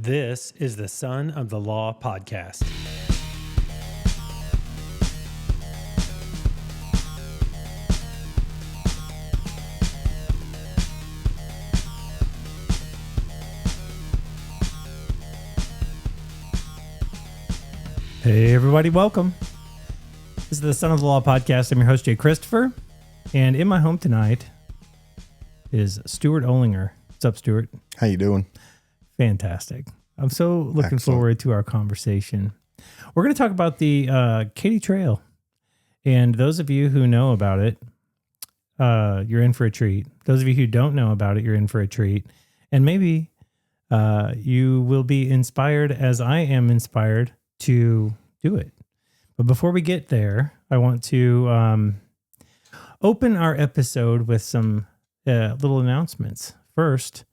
This is the Son of the Law podcast. Hey, everybody, welcome. This is the Son of the Law podcast. I'm your host, Jay Christopher. And in my home tonight is Stuart Olinger. What's up, Stuart? How you doing? Fantastic. I'm so looking Excellent. forward to our conversation. We're going to talk about the Katy Trail. And those of you who know about it, you're in for a treat. Those of you who don't know about it, you're in for a treat. And maybe you will be inspired as I am inspired to do it. But before we get there, I want to open our episode with some little announcements. First,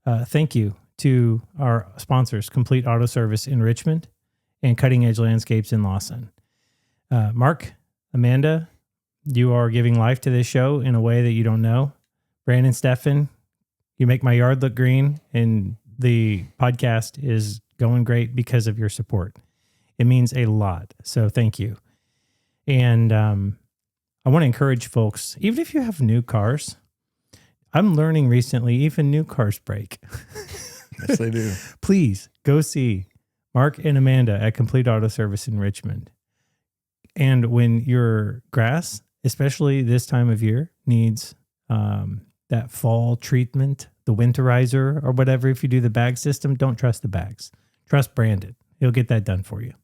thank you to our sponsors, Complete Auto Service in Richmond and Cutting Edge Landscapes in Lawson. Mark, Amanda, you are giving life to this show in a way that you don't know. Brandon, Stefan, you make my yard look green, and the podcast is going great because of your support. It means a lot, so thank you. And I want to encourage folks, even if you have new cars, I'm learning recently, even new cars break. Yes, they do. Please go see Mark and Amanda at Complete Auto Service in Richmond. And when your grass, especially this time of year, needs that fall treatment, the winterizer or whatever, if you do the bag system, don't trust the bags. Trust Brandon. He'll get that done for you.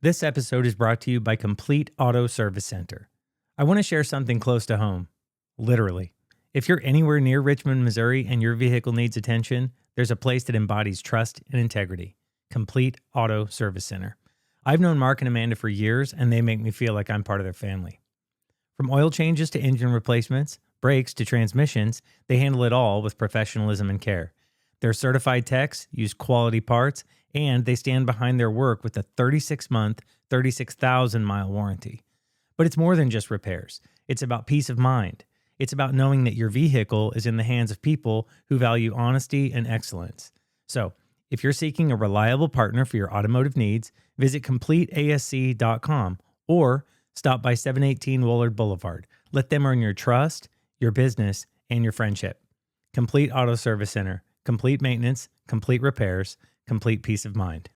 This episode is brought to you by Complete Auto Service Center. I want to share something close to home, literally. If you're anywhere near Richmond, Missouri, and your vehicle needs attention, there's a place that embodies trust and integrity. Complete Auto Service Center. I've known Mark and Amanda for years, and they make me feel like I'm part of their family. From oil changes to engine replacements, brakes to transmissions, they handle it all with professionalism and care. Their certified techs use quality parts, and they stand behind their work with a 36-month, 36,000-mile warranty. But it's more than just repairs. It's about peace of mind. It's about knowing that your vehicle is in the hands of people who value honesty and excellence. So, if you're seeking a reliable partner for your automotive needs, visit CompleteASC.com or stop by 718 Woolard Boulevard. Let them earn your trust, your business, and your friendship. Complete Auto Service Center. Complete maintenance, complete repairs, complete peace of mind.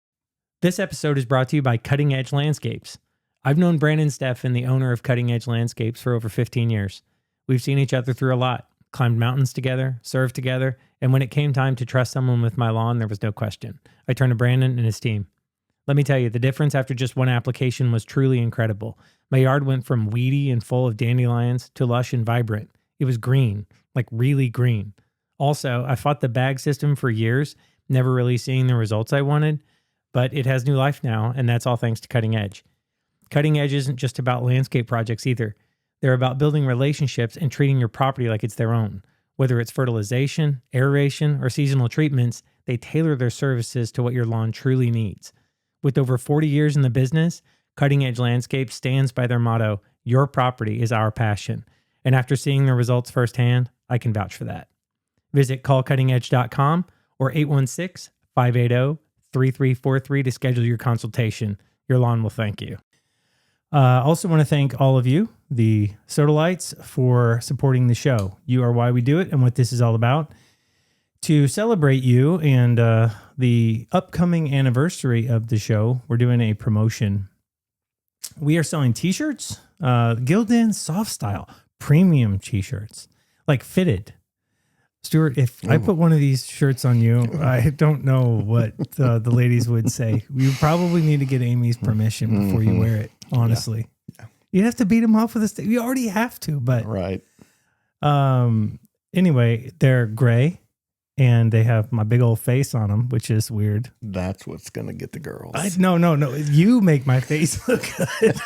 This episode is brought to you by Cutting Edge Landscapes. I've known Brandon Stefan, the owner of Cutting Edge Landscapes, for over 15 years. We've seen each other through a lot, climbed mountains together, served together, and when it came time to trust someone with my lawn, there was no question. I turned to Brandon and his team. Let me tell you, the difference after just one application was truly incredible. My yard went from weedy and full of dandelions to lush and vibrant. It was green, like really green. Also, I fought the bag system for years, never really seeing the results I wanted, but it has new life now, and that's all thanks to Cutting Edge. Cutting Edge isn't just about landscape projects either. They're about building relationships and treating your property like it's their own. Whether it's fertilization, aeration, or seasonal treatments, they tailor their services to what your lawn truly needs. With over 40 years in the business, Cutting Edge Landscape stands by their motto, "Your property is our passion." And after seeing the results firsthand, I can vouch for that. Visit callcuttingedge.com or 816-580-3343 to schedule your consultation. Your lawn will thank you. I also want to thank all of you, the Sodalites, for supporting the show. You are why we do it and what this is all about. To celebrate you and the upcoming anniversary of the show, we're doing a promotion. We are selling t-shirts, Gildan Soft Style, premium t-shirts, like fitted. Stuart, if I put one of these shirts on you, I don't know what the ladies would say. You probably need to get Amy's permission before you wear it, honestly. Yeah. You'd have to beat them off with a stick. You already have to, but... Right. Anyway, they're gray, and they have my big old face on them, which is weird. That's what's going to get the girls. No. You make my face look good.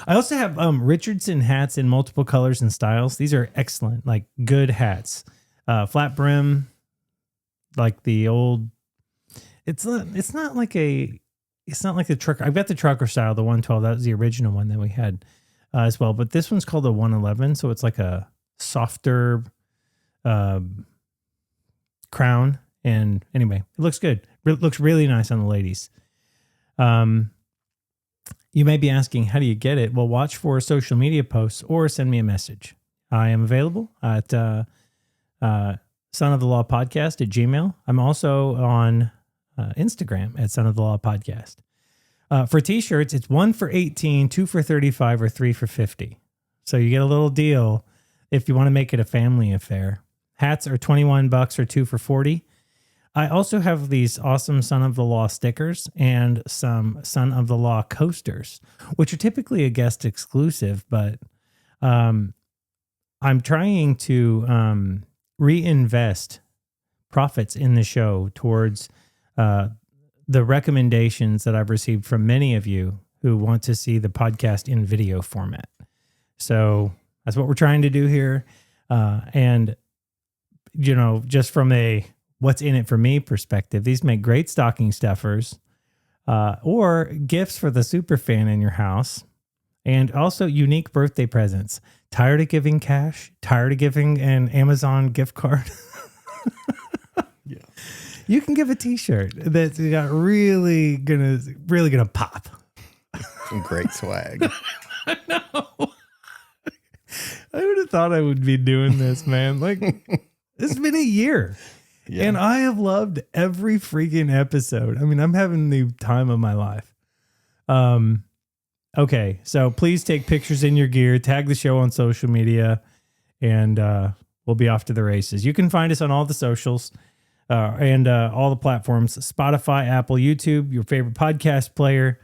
I also have Richardson hats in multiple colors and styles. These are excellent, like good hats. Flat brim, like the old. It's not like the trucker. I've got the trucker style, the 112. That was the original one that we had as well. But this one's called the 111, so it's like a softer crown. And anyway, it looks good. It looks really nice on the ladies. You may be asking, how do you get it? Well, watch for social media posts or send me a message. I am available at Son of the Law Podcast at Gmail. I'm also on Instagram at Son of the Law Podcast. For t-shirts, it's 1 for $18, 2 for $35, or 3 for $50. So you get a little deal if you want to make it a family affair. Hats are $21 or 2 for $40. I also have these awesome Son of the Law stickers and some Son of the Law coasters, which are typically a guest exclusive, but I'm trying to reinvest profits in the show towards the recommendations that I've received from many of you who want to see the podcast in video format. So that's what we're trying to do here. And, you know, just from a what's in it for me perspective, these make great stocking stuffers or gifts for the super fan in your house, and also unique birthday presents. Tired of giving cash? Tired of giving an Amazon gift card? Yeah. You can give a t-shirt that's got really gonna pop. Some great swag. I know. I would have thought I would be doing this, man. Like, it's been a year. Yeah. And I have loved every freaking episode. I mean, I'm having the time of my life. Okay, so please take pictures in your gear, tag the show on social media, and we'll be off to the races. You can find us on all the socials and all the platforms: Spotify, Apple, YouTube, your favorite podcast player.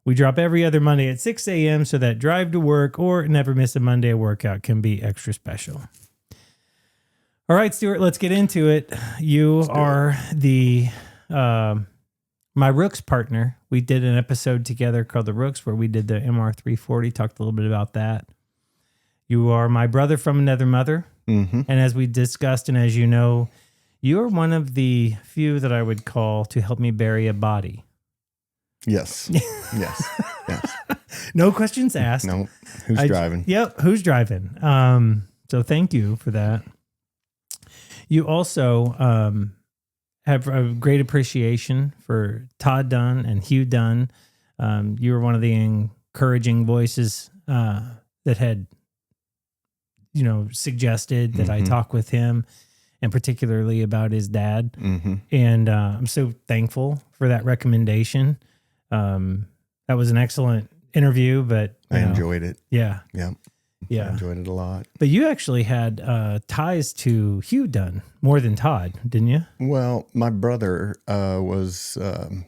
We drop every other Monday at 6 a.m. so that drive to work or never miss a Monday workout can be extra special. All right, Stuart, let's get into it. You are the my Rooks partner. We did an episode together called The Rooks where we did the MR340, talked a little bit about that. You are my brother from another mother. Mm-hmm. And as we discussed, and as you know, you're one of the few that I would call to help me bury a body. Yes. Yes. Yes. No questions asked. No. Who's driving? Yep. Who's driving? So thank you for that. You also have a great appreciation for Todd Dunn and Hugh Dunn. You were one of the encouraging voices that had, you know, suggested that I talk with him, and particularly about his dad. Mm-hmm. And I'm so thankful for that recommendation. That was an excellent interview, but I enjoyed it. Yeah. Yeah. Yeah. I enjoyed it a lot. But you actually had ties to Hugh Dunn more than Todd, didn't you? Well, my brother was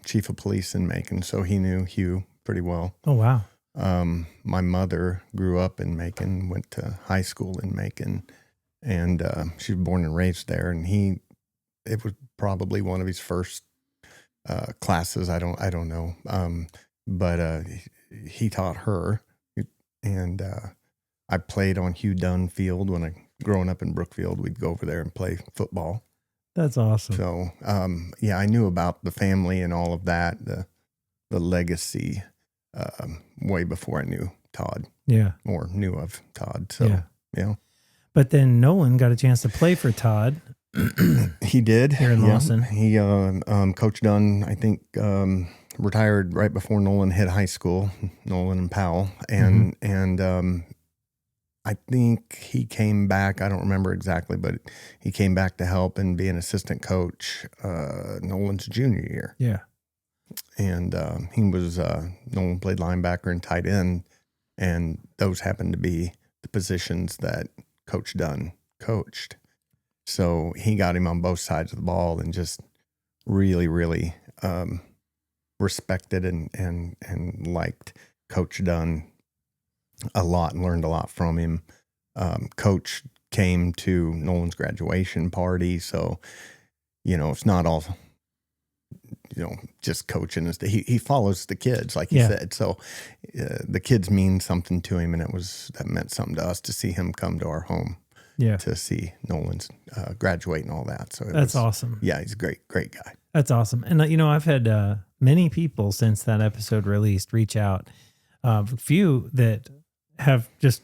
chief of police in Macon, so he knew Hugh pretty well. Oh, wow. My mother grew up in Macon, went to high school in Macon, and she was born and raised there. And it was probably one of his first classes. I don't know. But he taught her, and I played on Hugh Dunn Field growing up in Brookfield. We'd go over there and play football. That's awesome. So, yeah, I knew about the family and all of that, the legacy, way before I knew Todd. Yeah. Or knew of Todd. So, yeah. But then Nolan got a chance to play for Todd. He did. Here in Lawson. He, Coach Dunn, I think, retired right before Nolan hit high school, Nolan and Powell. And, I think he came back. I don't remember exactly, but he came back to help and be an assistant coach Nolan's junior year. Yeah. And he was, Nolan played linebacker and tight end, and those happened to be the positions that Coach Dunn coached. So he got him on both sides of the ball and just really, really respected and liked Coach Dunn a lot and learned a lot from him. Coach came to Nolan's graduation party, so it's not all just coaching. He follows the kids, like you said. So the kids mean something to him, and that meant something to us to see him come to our home. Yeah, to see Nolan's graduate and all that. So that's awesome. Yeah, he's a great guy. That's awesome. And I've had many people since that episode released reach out. A few that have just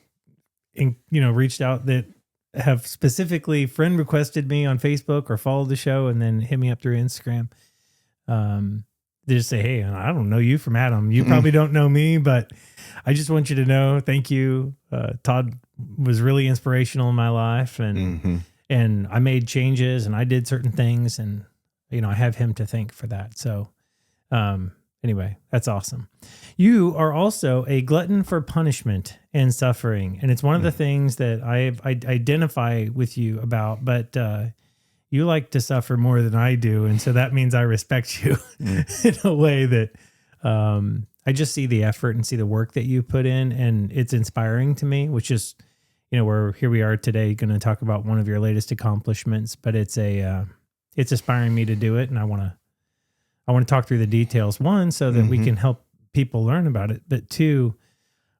reached out that have specifically friend requested me on Facebook or followed the show and then hit me up through Instagram. They just say, hey, I don't know you from Adam. You probably don't know me, but I just want you to know, thank you. Todd was really inspirational in my life, and I made changes and I did certain things, and I have him to thank for that. So anyway, that's awesome. You are also a glutton for punishment and suffering, and it's one of the things that I identify with you about, but you like to suffer more than I do. And so that means I respect you in a way that I just see the effort and see the work that you put in, and it's inspiring to me, which is, here we are today going to talk about one of your latest accomplishments, but it's inspiring me to do it. And I want to talk through the details, one, so that we can help people learn about it, but two,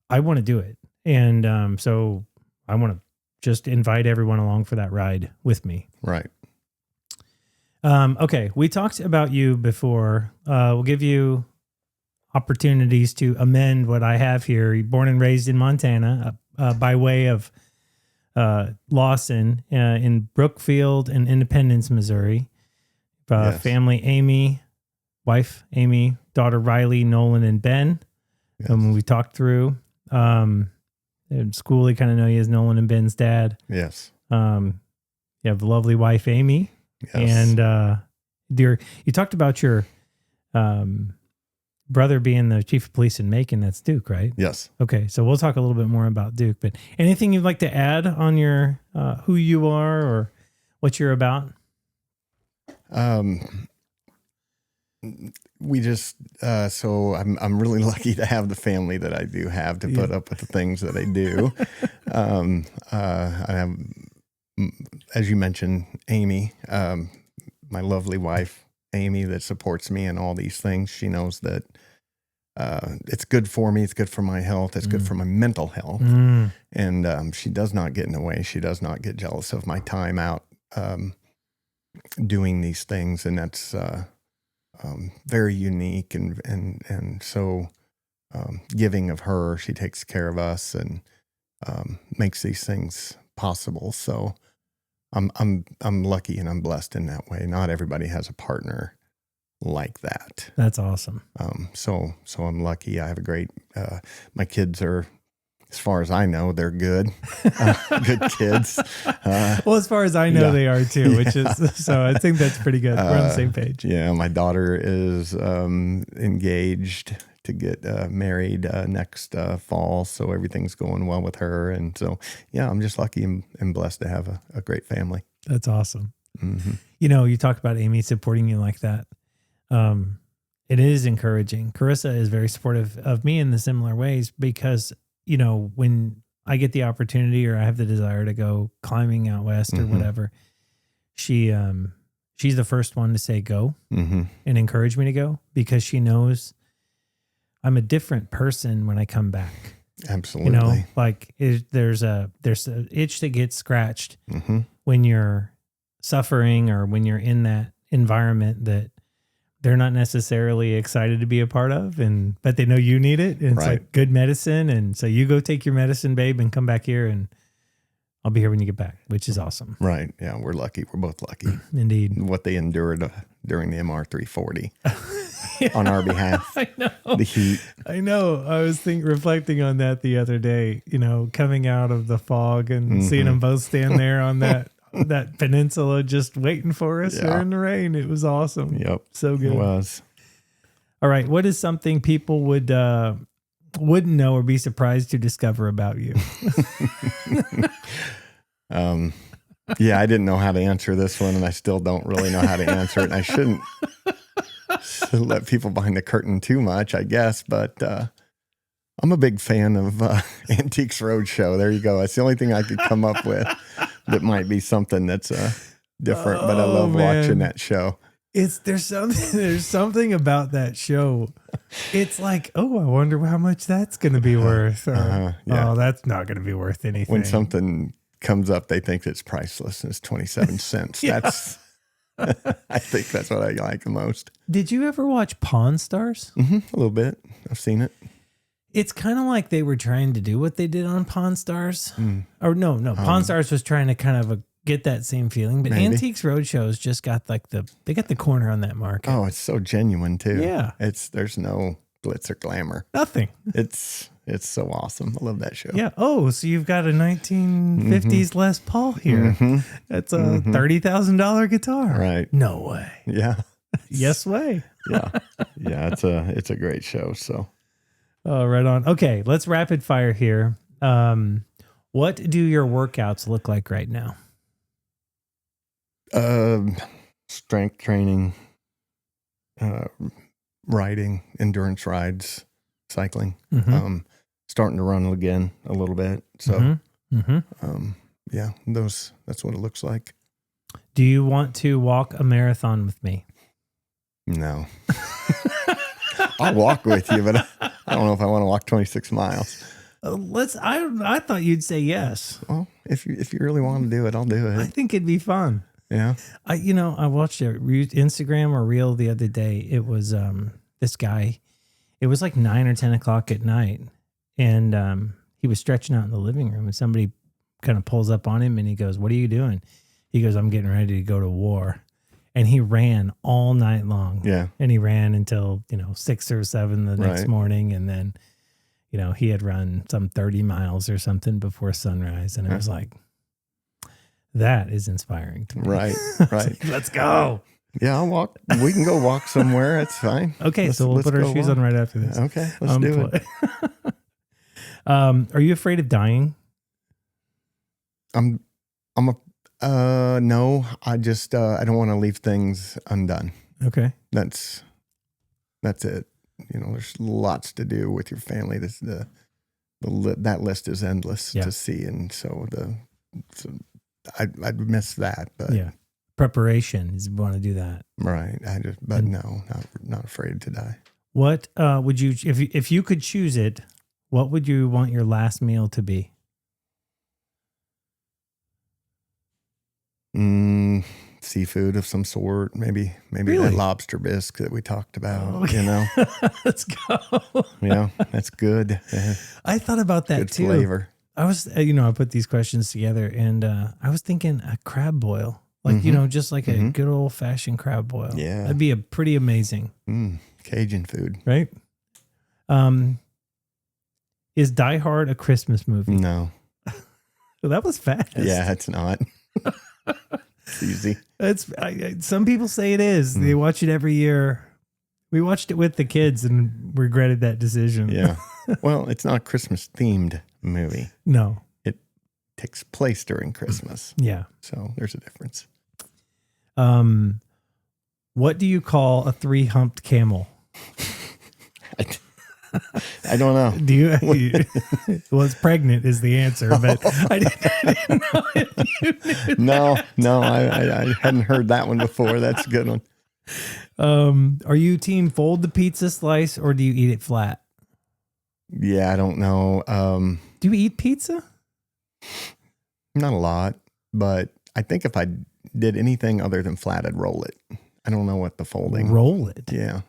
I want to do it. And so I want to just invite everyone along for that ride with me. Right. Okay, we talked about you before. We'll give you opportunities to amend what I have here. You're born and raised in Montana by way of Lawson in Brookfield and Independence, Missouri. Yes. Family, Amy, wife, Amy, daughter, Riley, Nolan, and Ben. Yes. We talked through. In school, they kind of know you as Nolan and Ben's dad. Yes. You have a lovely wife, Amy. Yes. And you talked about your brother being the chief of police in Macon. That's Duke, right? Yes. Okay, so we'll talk a little bit more about Duke. But anything you'd like to add on your who you are or what you're about? We just so I'm really lucky to have the family that I do have to put up with the things that I do. I have, as you mentioned, Amy, my lovely wife, Amy, that supports me in all these things. She knows that it's good for me. It's good for my health. It's good for my mental health. And she does not get in the way. She does not get jealous of my time out doing these things. And that's very unique and so giving of her. She takes care of us and makes these things possible. So I'm lucky and I'm blessed in that way. Not everybody has a partner like that. That's awesome. So I'm lucky. I have a great, my kids are, as far as I know, they're good, good kids. Well, as far as I know, they are too, which is, so I think that's pretty good. We're on the same page. Yeah. My daughter is engaged to get married next fall. So everything's going well with her. And so, yeah, I'm just lucky and blessed to have a great family. That's awesome. You talked about Amy supporting you like that. It is encouraging. Carissa is very supportive of me in the similar ways because, when I get the opportunity or I have the desire to go climbing out west or whatever, she's the first one to say go and encourage me to go because she knows I'm a different person when I come back. Absolutely. There's a itch that gets scratched when you're suffering or when you're in that environment that they're not necessarily excited to be a part of, but they know you need it. And it's like good medicine. And so you go take your medicine, babe, and come back here and I'll be here when you get back, which is awesome. Right. Yeah. We're lucky. We're both lucky. Indeed. What they endured during the MR 340 on our behalf. I know. The heat. I know. I was reflecting on that the other day, coming out of the fog and seeing them both stand there on that peninsula just waiting for us there in the rain. It was awesome. Yep. So good. It was. All right. What is something people wouldn't know or be surprised to discover about you? Yeah, I didn't know how to answer this one and I still don't really know how to answer it. And I shouldn't let people behind the curtain too much, I guess, but I'm a big fan of Antiques Roadshow. There you go. That's the only thing I could come up with that might be something that's different, but I love watching that show. There's something about that show. It's like, I wonder how much that's going to be worth. Or, oh, that's not going to be worth anything. When something comes up, they think it's priceless and it's 27 cents. That's, I think that's what I like the most. Did you ever watch Pawn Stars? A little bit. I've seen it. It's kind of like they were trying to do what they did on Pawn Stars. Or no, Pawn Stars was trying to kind of get that same feeling. But maybe. Antiques Roadshow's just got they got the corner on that market. Oh, it's so genuine too. Yeah. There's no glitz or glamour. Nothing. It's so awesome. I love that show. Yeah. Oh, so you've got a 1950s Les Paul here. That's a $30,000 guitar. Right. No way. Yeah. Yes way. Yeah. Yeah. It's a great show. So. Oh, right on. Okay, let's rapid fire here. What do your workouts look like right now? Strength training, riding, endurance rides, cycling. Starting to run again a little bit. So, yeah, that's what it looks like. Do you want to walk a marathon with me? No. I'll walk with you, but I don't know if I want to walk 26 miles. I thought you'd say yes. Well, if you really want to do it, I'll do I it. think it'd be fun. Yeah. I watched a Instagram or reel the other day. It was this guy. It was like 9 or 10 o'clock at night, and he was stretching out in the living room, and somebody kind of pulls up on him, and he goes, "What are you doing?" He goes, "I'm getting ready to go to war." And he ran all night long. Yeah. And he ran until, 6 or 7 the next morning. And then, he had run some 30 miles or something before sunrise. And I was like, that is inspiring to me. Right. Right. Let's go. Yeah, I'll walk. We can go walk somewhere. It's fine. Okay. So we'll put our shoes on right after this. Okay. Let's do it. Are you afraid of dying? No, I just, I don't want to leave things undone. Okay. That's it. There's lots to do with your family. That list is endless to see. And so I'd miss that, but yeah, preparation is want to do that. Right. No, not afraid to die. What, would you, if you could choose it, what would you want your last meal to be? Seafood of some sort, maybe Really? that lobster bisque that we talked about. Okay. Let's go. Yeah, that's good. I thought about that Good too. flavor. I was, I put these questions together, and I was thinking a crab boil, like just like a good old fashioned crab boil. Yeah, that'd be a pretty amazing. Cajun food, right? Is Die Hard a Christmas movie? No. Well, that was fast. Yeah, it's not. It's easy. Some people say it is. They watch it every year. We watched it with the kids and regretted that decision. Yeah. Well, it's not a Christmas themed movie. No. It takes place during Christmas. Yeah. So there's a difference. What do you call a 3-humped camel? I don't know. Do you? Well, it's pregnant is the answer, but I didn't know if you knew. No, I hadn't heard that one before. That's a good one. Are you team fold the pizza slice or do you eat it flat? Yeah, I don't know. Do you eat pizza? Not a lot, but I think if I did anything other than flat, I'd roll it. I don't know what the folding. Roll it. Yeah.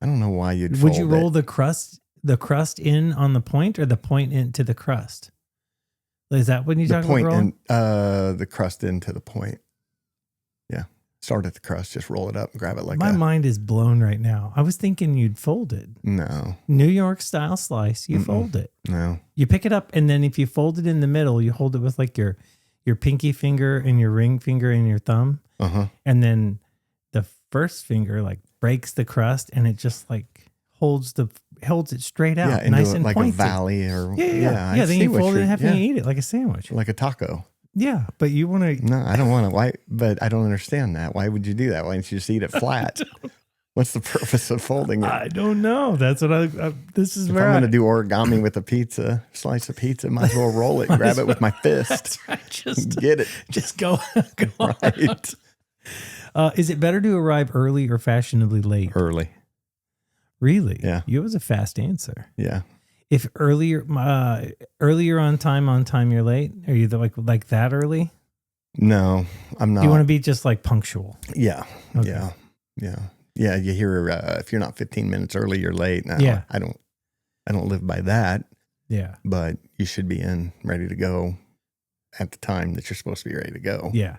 I don't know why you'd Would fold you roll it. the crust in on the point or the point into the crust? Is that when you talk about rolling? The crust into the point. Yeah. Start at the crust, just roll it up and grab it like that. My mind is blown right now. I was thinking you'd fold it. No. New York style slice, you fold it. No. You pick it up, and then if you fold it in the middle, you hold it with like your pinky finger and your ring finger and your thumb. Uh-huh. And then the first finger like breaks the crust, and it just like holds it straight out, Yeah, nice into and like pointed. a valley or Yeah. Then you fold it in half and you eat it like a sandwich. like a taco. Yeah, but you want to. No, I don't want to. Why? But I don't understand that. Why would you do that? Why don't you just eat it flat? What's the purpose of folding it? I don't know. That's what this is If where I'm going to do origami with a slice of pizza, might as well roll it, grab it with my fist. That's right. Just Get it. Just go on. Right. Is it better to arrive early or fashionably late? Early. Really? Yeah. You was a fast answer. Yeah. If earlier on time, you're late. Are you like that early? No, I'm not. Do you want to be just like punctual? Yeah. Okay. Yeah. Yeah. Yeah. You hear if you're not 15 minutes early, you're late. No, Yeah. I don't. I don't live by that, Yeah. but you should be ready to go at the time that you're supposed to be ready to go. Yeah.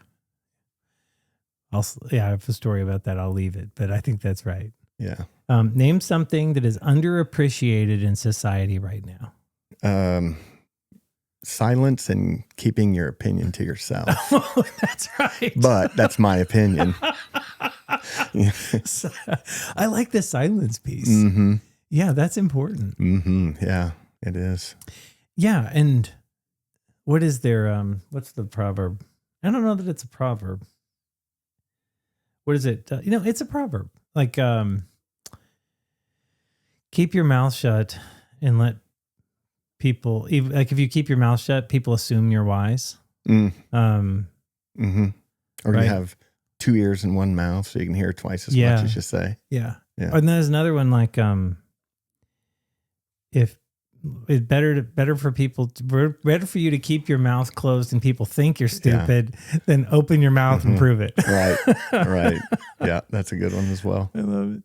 I have a story about that. I'll leave it, but I think that's right. Yeah. Name something that is underappreciated in society right now. Silence and keeping your opinion to yourself. That's right. But that's my opinion. I like the silence piece. Mm-hmm. Yeah, that's important. Mm-hmm. Yeah, it is. Yeah, and what is their what's the proverb? I don't know that it's a proverb. What is it? It's a proverb. Like keep your mouth shut and let people, like if you keep your mouth shut, people assume you're wise. Mm. Mm-hmm. Or right? You have 2 ears and 1 mouth, so you can hear twice as much as you say. Yeah. Yeah. And there's another one like if it's better for you to keep your mouth closed and people think you're stupid than open your mouth and prove it. Right. Yeah, that's a good one as well. I love it.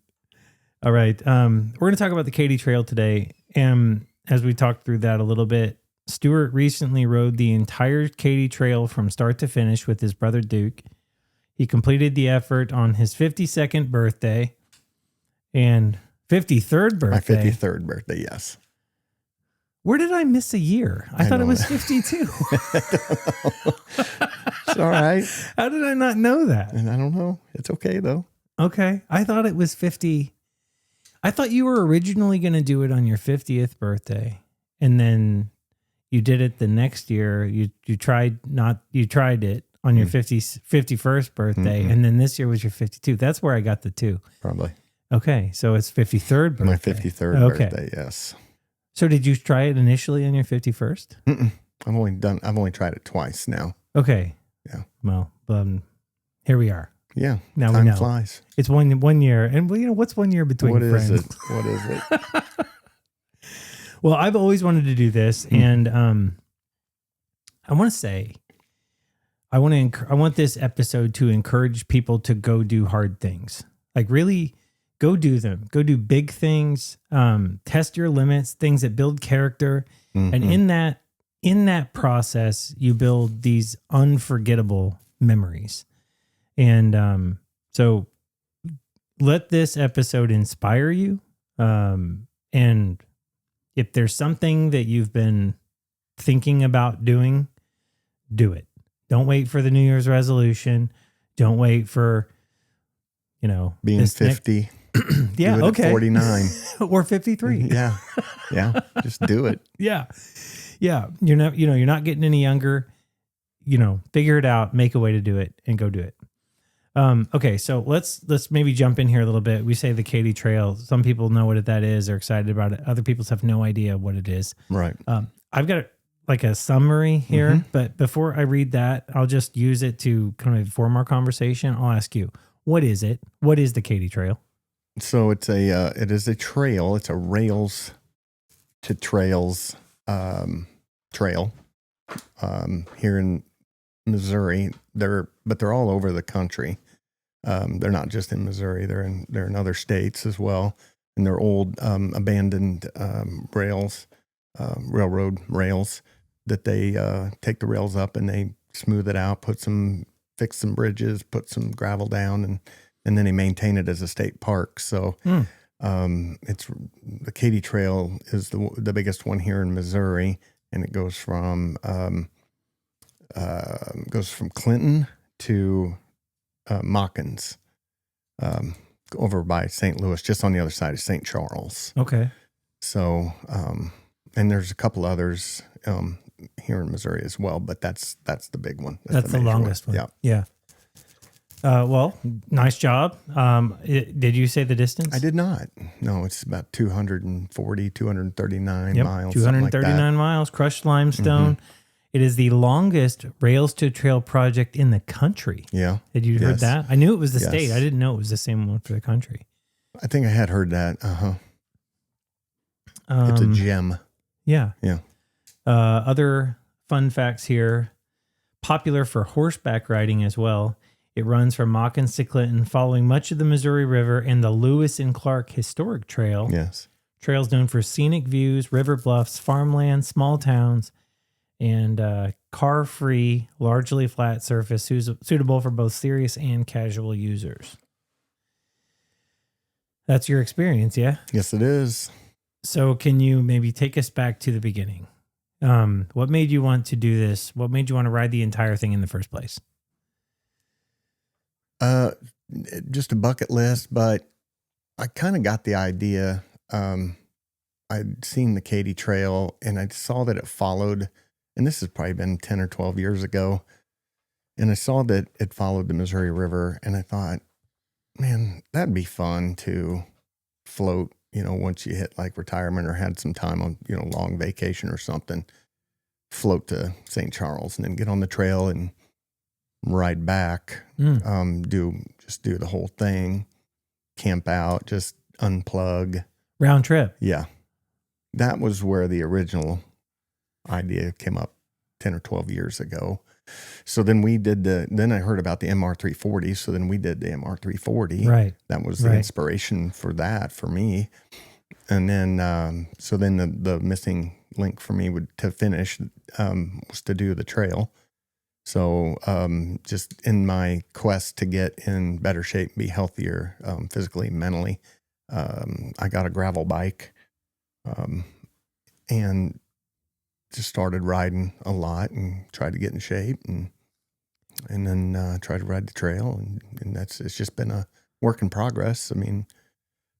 All right. We're going to talk about the Katy Trail today. And as we talked through that a little bit, Stuart recently rode the entire Katy Trail from start to finish with his brother Duke. He completed the effort on his 52nd birthday and 53rd birthday. My 53rd birthday, yes. Where did I miss a year? I thought it was 52. It's all right. How did I not know that? And I don't know. It's okay, though. Okay. I thought it was 50. I thought you were originally going to do it on your 50th birthday. And then you did it the next year. You tried it on your 51st birthday. Mm-hmm. And then this year was your 52. That's where I got the 2. Probably. Okay. So it's 53rd birthday. My 53rd birthday, yes. So did you try it initially on your 51st? Mm-mm. I've only tried it twice now. Okay. Yeah. Well, here we are. Yeah. Now time we know. Flies. It's one year. And what's 1 year between friends? What is it? Well, I've always wanted to do this. And I want to say, I want this episode to encourage people to go do hard things. Like really go do them. Go do big things. Test your limits, things that build character. Mm-hmm. And in that process, you build these unforgettable memories. And so let this episode inspire you. And if there's something that you've been thinking about doing, do it. Don't wait for the New Year's resolution. Don't wait for, being 50. Yeah. Do it Okay. At 49 or 53. Yeah. Yeah. Just do it. Yeah. Yeah. You're not getting any younger, figure it out, make a way to do it and go do it. Okay. So let's maybe jump in here a little bit. We say the Katy Trail. Some people know what that is. They're excited about it. Other people have no idea what it is. Right. I've got like a summary here, but before I read that, I'll just use it to kind of inform our conversation. I'll ask you, what is it? What is the Katy Trail? So it is a trail. It's a rails to trails trail here in Missouri. They're all over the country. They're not just in Missouri. They're in other states as well. And they're old abandoned railroad rails that they take the rails up and they smooth it out, fix some bridges, put some gravel down, and then they maintain it as a state park. So it's the Katy Trail is the biggest one here in Missouri, and it goes from Clinton to Mockins, over by St. Louis, just on the other side of St. Charles. Okay. So and there's a couple others here in Missouri as well, but that's the big one. That's the longest one. Yeah. Yeah. Well, nice job. Did you say the distance? I did not. No, it's about 239 miles. 239 miles, crushed limestone. Mm-hmm. It is the longest Rails to Trail project in the country. Yeah. Had you heard that? I knew it was the state. I didn't know it was the same one for the country. I think I had heard that. It's a gem. Yeah. Yeah. Other fun facts here. Popular for horseback riding as well. It runs from Mockins to Clinton, following much of the Missouri River and the Lewis and Clark Historic Trail. Yes. Trails known for scenic views, river bluffs, farmland, small towns, and car-free, largely flat surface suitable for both serious and casual users. That's your experience, yeah? Yes, it is. So can you maybe take us back to the beginning? What made you want to do this? What made you want to ride the entire thing in the first place? Just a bucket list, but I kind of got the idea. I'd seen the Katy Trail and I saw that it followed, and this has probably been 10 or 12 years ago. And I saw that it followed the Missouri River, and I thought, man, that'd be fun to float, once you hit like retirement or had some time on, long vacation or something, float to St. Charles and then get on the trail and ride back, do the whole thing, camp out, just unplug. Round trip. Yeah. That was where the original idea came up 10 or 12 years ago. So then then I heard about the MR340. So then we did the MR340. Right. That was the inspiration for that for me. And then, so then the missing link for me to finish, was to do the trail. So, just in my quest to get in better shape, be healthier, physically, mentally, I got a gravel bike, and just started riding a lot and tried to get in shape and then, tried to ride the trail and it's just been a work in progress. I mean,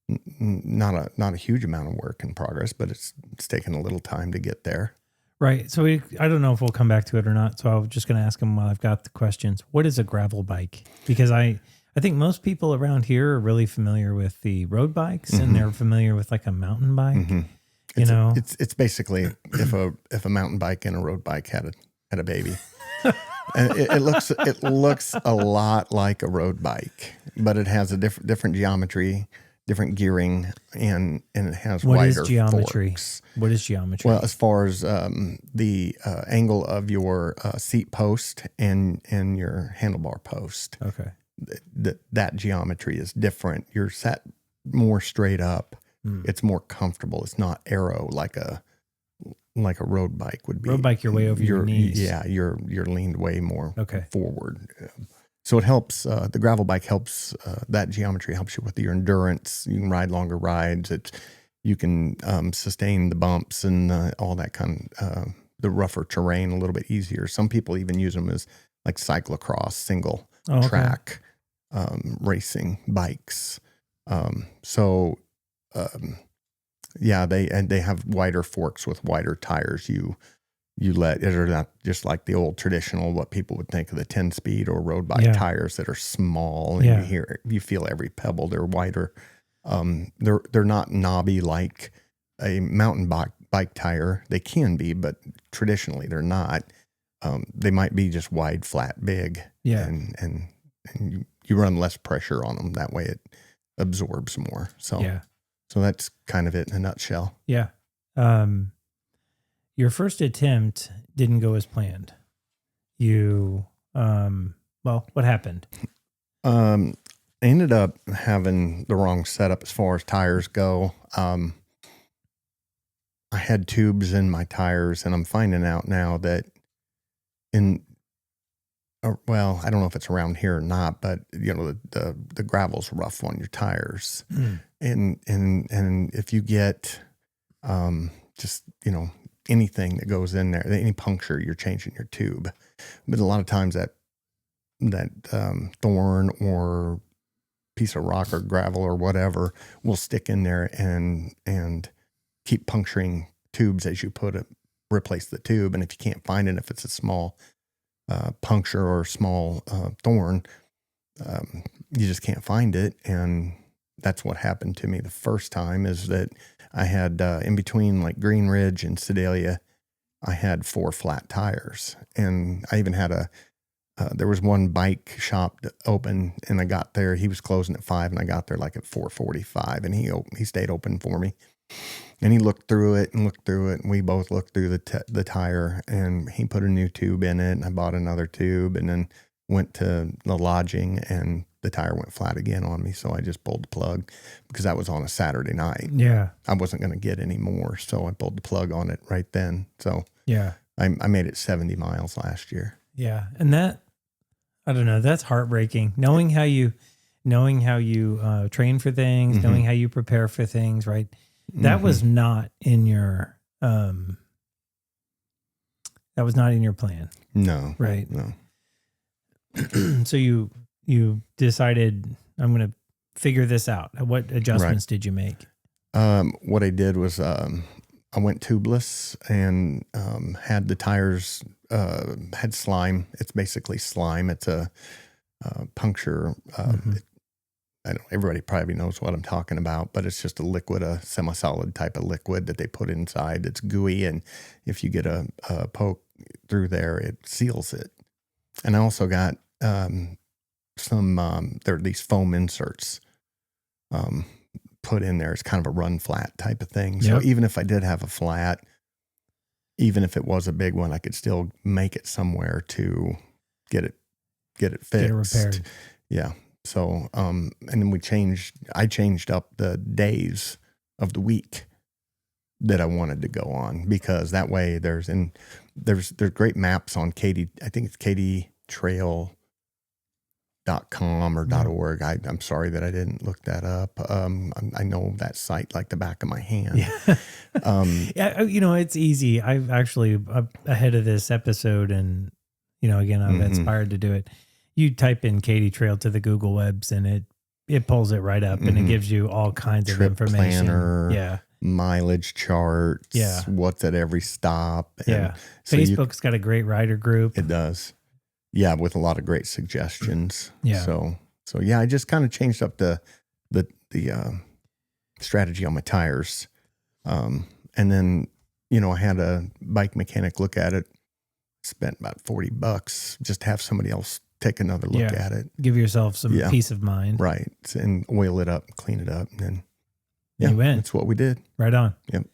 not a huge amount of work in progress, but it's taken a little time to get there. Right. So I don't know if we'll come back to it or not. So I was just going to ask him while I've got the questions. What is a gravel bike? Because I think most people around here are really familiar with the road bikes, and they're familiar with like a mountain bike. Mm-hmm. It's basically if a mountain bike and a road bike had a baby. And it looks a lot like a road bike, but it has a different geometry, different gearing, and it has wider forks. What is geometry? Well, as far as the angle of your seat post and your handlebar post. Okay. That geometry is different. You're set more straight up. It's more comfortable. It's not arrow like a road bike would be. Road bike, you're way over your knees. Yeah, you're leaned way more forward. So it helps. The gravel bike helps. That geometry helps you with your endurance. You can ride longer rides. You can sustain the bumps and all that kind of the rougher terrain a little bit easier. Some people even use them as like cyclocross, single track racing bikes. Yeah, they have wider forks with wider tires. You let it, are not just like the old traditional, what people would think of the 10-speed or road bike tires that are small, and you feel every pebble. They're wider. They're not knobby like a mountain bike tire. They can be, but traditionally they're not. They might be just wide, flat, big. Yeah, and you run less pressure on them. That way it absorbs more. So that's kind of it in a nutshell. Yeah. Your first attempt didn't go as planned. What happened? I ended up having the wrong setup as far as tires go. I had tubes in my tires, and I'm finding out now that I don't know if it's around here or not, but the gravel's rough on your tires. And if you get, just, anything that goes in there, any puncture, you're changing your tube. But a lot of times that thorn or piece of rock or gravel or whatever will stick in there and keep puncturing tubes as you replace the tube. And if you can't find it, if it's a small puncture or small thorn, you just can't find it. And that's what happened to me the first time, is that I had in between like Green Ridge and Sedalia, I had 4 flat tires. And I even had there was one bike shop open, and I got there. He was closing at 5, and I got there like at 4:45, and he stayed open for me. And he looked through it, and we both looked through the tire, and he put a new tube in it, and I bought another tube, and then went to the lodging and the tire went flat again on me. So I just pulled the plug because that was on a Saturday night. Yeah. I wasn't going to get any more. So I pulled the plug on it right then. So Yeah. I made it 70 miles last year. Yeah. And that, I don't know, that's heartbreaking. Knowing how you train for things, Mm-hmm. knowing how you prepare for things, right? That was not in your, that was not in your plan. No. Right. No. So you decided, I'm going to figure this out. What adjustments did you make? What I did was I went tubeless and had the tires had slime. It's basically slime. It's a puncture. I don't. Everybody probably knows what I'm talking about, but it's just a liquid, a semi-solid type of liquid that they put inside. It's gooey, and if you get a poke through there, it seals it. And I also got some. There are these foam inserts put in there. It's kind of a run flat type of thing. So even if I did have a flat, even if it was a big one, I could still make it somewhere to get it fixed. Get it repaired. Yeah. So, and then I changed up the days of the week that I wanted to go on, because that way there's great maps on Katy. I think it's Katy Trail .com or .org. I'm sorry that I didn't look that up. I know that site like the back of my hand. Yeah. Yeah, it's easy. I've actually ahead of this episode, and again, I'm inspired to do it. You type in Katy Trail to the Google Webs, and it pulls it right up, and it gives you all kinds of information. Planner, mileage charts. What's at every stop. And so Facebook's got a great rider group. It does. Yeah, with a lot of great suggestions. Yeah. So I just kind of changed up the strategy on my tires. And then, I had a bike mechanic look at it, spent about $40, just have somebody else take another look at it. Give yourself some peace of mind. Right. And oil it up, clean it up. And then, you went. That's what we did. Right on. Yep.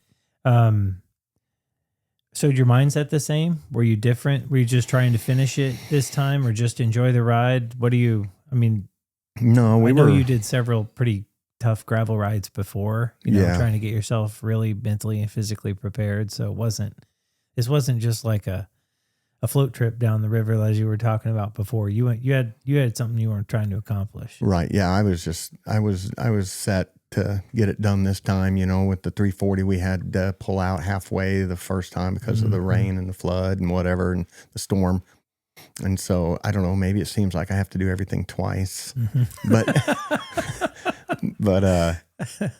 So did your mindset the same? Were you different? Were you just trying to finish it this time, or just enjoy the ride? No, I know you did several pretty tough gravel rides before, trying to get yourself really mentally and physically prepared. So this wasn't just like a float trip down the river, as you were talking about before. You had something you weren't trying to accomplish. Right. Yeah. I was set to get it done this time. With the 340, we had to pull out halfway the first time because of the rain and the flood and whatever, and the storm. And so I don't know, maybe it seems like I have to do everything twice, but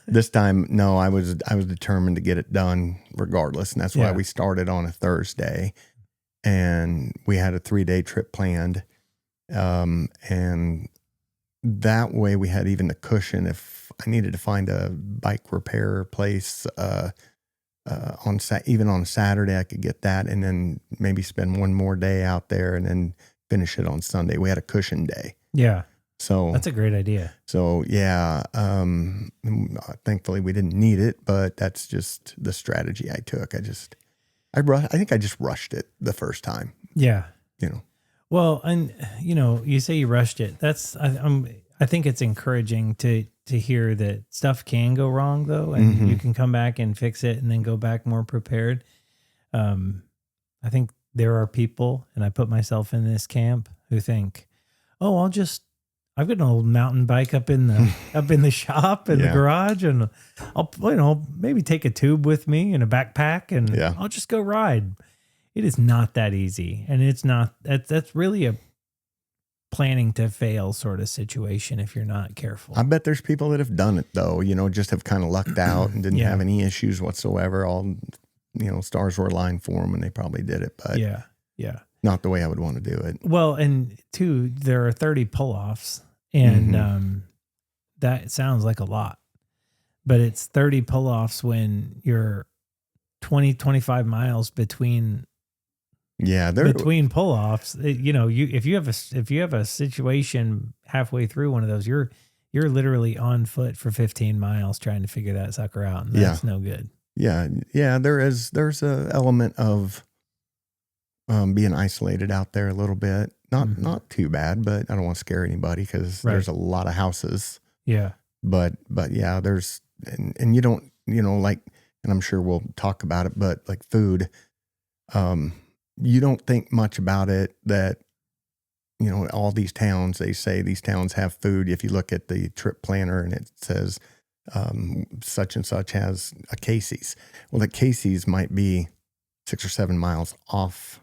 this time, no, I was determined to get it done regardless. And that's why we started on a Thursday, and we had a 3-day trip planned. And that way we had even the cushion if I needed to find a bike repair place, even on a Saturday, I could get that, and then maybe spend one more day out there and then finish it on Sunday. We had a cushion day. Yeah. So that's a great idea. So thankfully we didn't need it, but that's just the strategy I took. I think I just rushed it the first time. Yeah. Well, and you say you rushed it. I think it's encouraging to hear that stuff can go wrong though, and you can come back and fix it and then go back more prepared. I think there are people, and I put myself in this camp, who think, "Oh, I've got an old mountain bike up in the shop in the garage, and I'll maybe take a tube with me and a backpack, and I'll just go ride." It is not that easy, and it's not. That's really a planning to fail sort of situation if you're not careful. I bet there's people that have done it though, just have kind of lucked out and didn't have any issues whatsoever. All, stars were aligned for them and they probably did it, but not the way I would want to do it. Well, and two, there are 30 pull-offs, and that sounds like a lot, but it's 30 pull-offs when you're 25 miles between pull-offs. If you have a situation halfway through one of those, you're literally on foot for 15 miles trying to figure that sucker out, and that's no good. There's a element of being isolated out there a little bit. Not too bad, but I don't want to scare anybody because there's a lot of houses. Yeah. But yeah, there's, and you don't, like, and I'm sure we'll talk about it, but like food, you don't think much about it that, all these towns, they say these towns have food. If you look at the trip planner and it says, such and such has a Casey's. Well, the Casey's might be 6 or 7 miles off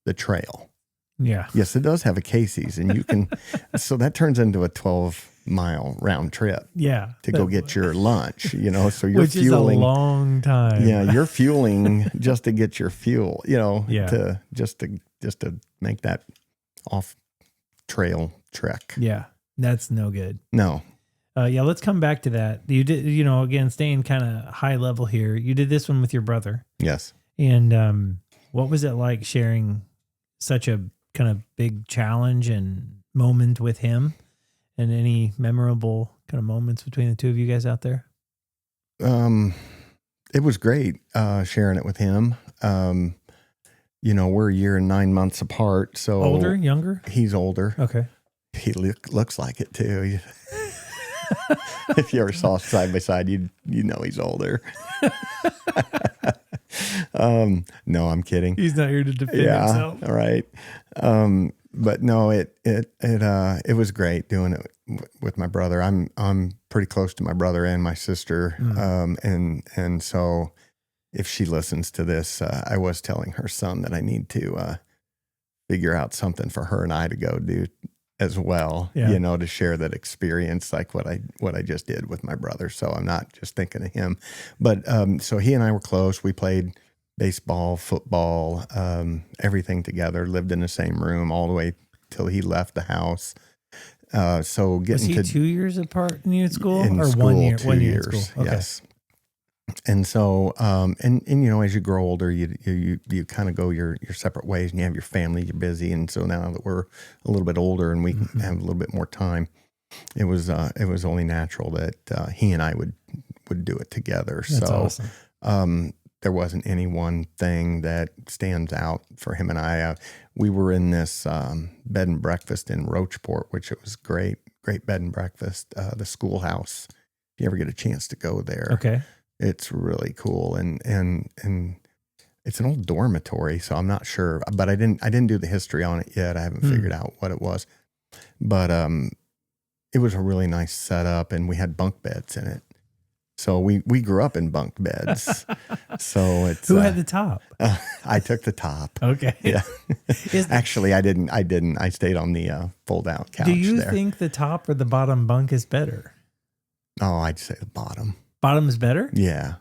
the trail. Yeah. Yes, it does have a Casey's, and you can, so that turns into a 12-mile round trip. Yeah. To go get your lunch, so you're Which fueling. is a long time. Yeah, you're fueling just to get your fuel, Yeah. to just to make that off trail trek. Yeah. That's no good. No. Yeah, let's come back to that. You did, again, staying kind of high level here. You did this one with your brother. Yes. And what was it like sharing such a kind of big challenge and moment with him? And any memorable kind of moments between the two of you guys out there? It was great sharing it with him. We're a year and 9 months apart. So older, younger? He's older. Okay. He looks like it too. If you ever saw us side by side, you know he's older. No, I'm kidding. He's not here to defend himself. Right. But no, it was great doing it with my brother. I'm pretty close to my brother and my sister. And so if she listens to this, I was telling her son that I need to figure out something for her and I to go do as well, to share that experience, like what I just did with my brother. So I'm not just thinking of him, but so he and I were close. We played baseball, football, everything together, lived in the same room all the way till he left the house. So getting was he to 2 years apart in school in or school, 1 year? 2 1 year years, in school. Okay. yes. And so, and as you grow older, you kind of go your separate ways, and you have your family, you're busy. And so now that we're a little bit older and we have a little bit more time, it was only natural that he and I would do it together. That's awesome. There wasn't any one thing that stands out for him and I. We were in this bed and breakfast in Roachport, which it was great bed and breakfast, the schoolhouse. If you ever get a chance to go there. Okay. It's really cool, and it's an old dormitory, so I'm not sure, but I didn't do the history on it yet. I haven't figured out what it was, but it was a really nice setup, and we had bunk beds in it. So we grew up in bunk beds. So it's who had the top? I took the top. Okay. Yeah. Actually, I didn't. I stayed on the fold out couch. Do you there. think the top or the bottom bunk is better? Oh, I'd say the bottom. Bottom is better? Yeah.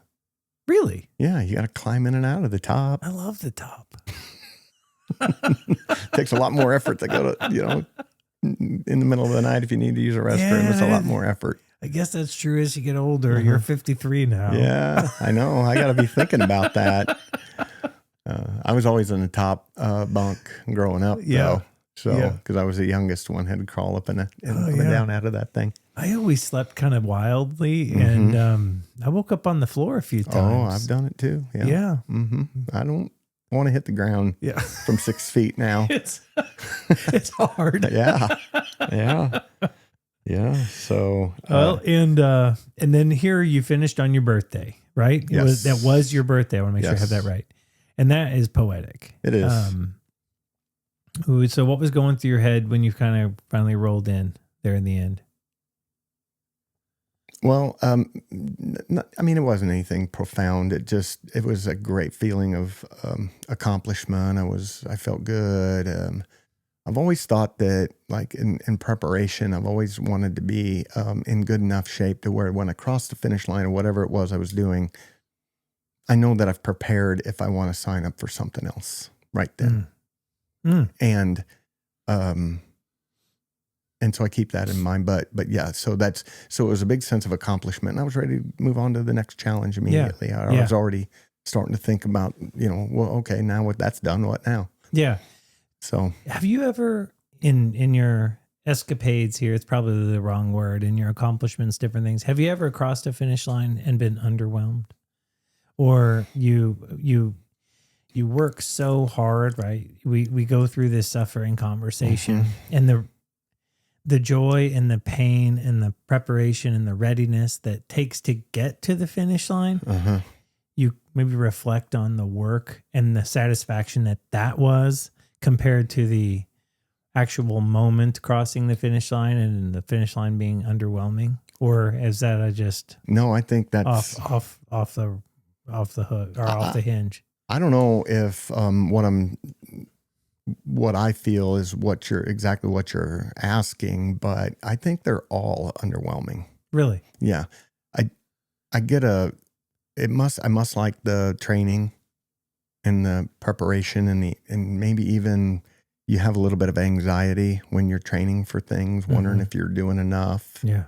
Really? Yeah, you got to climb in and out of the top. I love the top. Takes a lot more effort to go to, in the middle of the night if you need to use a restroom. Yeah, it's a lot more effort. I guess that's true as you get older. You're 53 now. Yeah, I know. I got to be thinking about that. I was always in the top bunk growing up, though. So, because I was the youngest one, had to crawl up and down out of that thing. I always slept kind of wildly, and I woke up on the floor a few times. Oh, I've done it too. Yeah. Yeah. Mm-hmm. I don't want to hit the ground from 6 feet now. It's hard. Yeah. So, well, and then here you finished on your birthday, right? Yes. That was your birthday. I want to make sure I have that right. And that is poetic. It is. So what was going through your head when you kind of finally rolled in there in the end? Well, it wasn't anything profound. It was a great feeling of accomplishment. I felt good. I've always thought that, like in preparation, I've always wanted to be in good enough shape to where when I crossed the finish line or whatever it was I was doing, I know that I've prepared if I want to sign up for something else right then. And so I keep that in mind, but yeah, so it was a big sense of accomplishment, and I was ready to move on to the next challenge immediately. I was already starting to think about, well, okay, now what that's done, what now? Yeah. So have you ever in your escapades here, it's probably the wrong word, in your accomplishments, different things, have you ever crossed a finish line and been underwhelmed? Or you you work so hard, right? We go through this suffering conversation, and the joy and the pain and the preparation and the readiness that takes to get to the finish line. You maybe reflect on the work and the satisfaction that was compared to the actual moment crossing the finish line and the finish line being underwhelming. Or is that No, I think that's off the hook or off the hinge? I don't know if what I feel is exactly what you're asking, but I think they're all underwhelming. Really? Yeah. I must like the training and the preparation and maybe even you have a little bit of anxiety when you're training for things, wondering if you're doing enough. Yeah.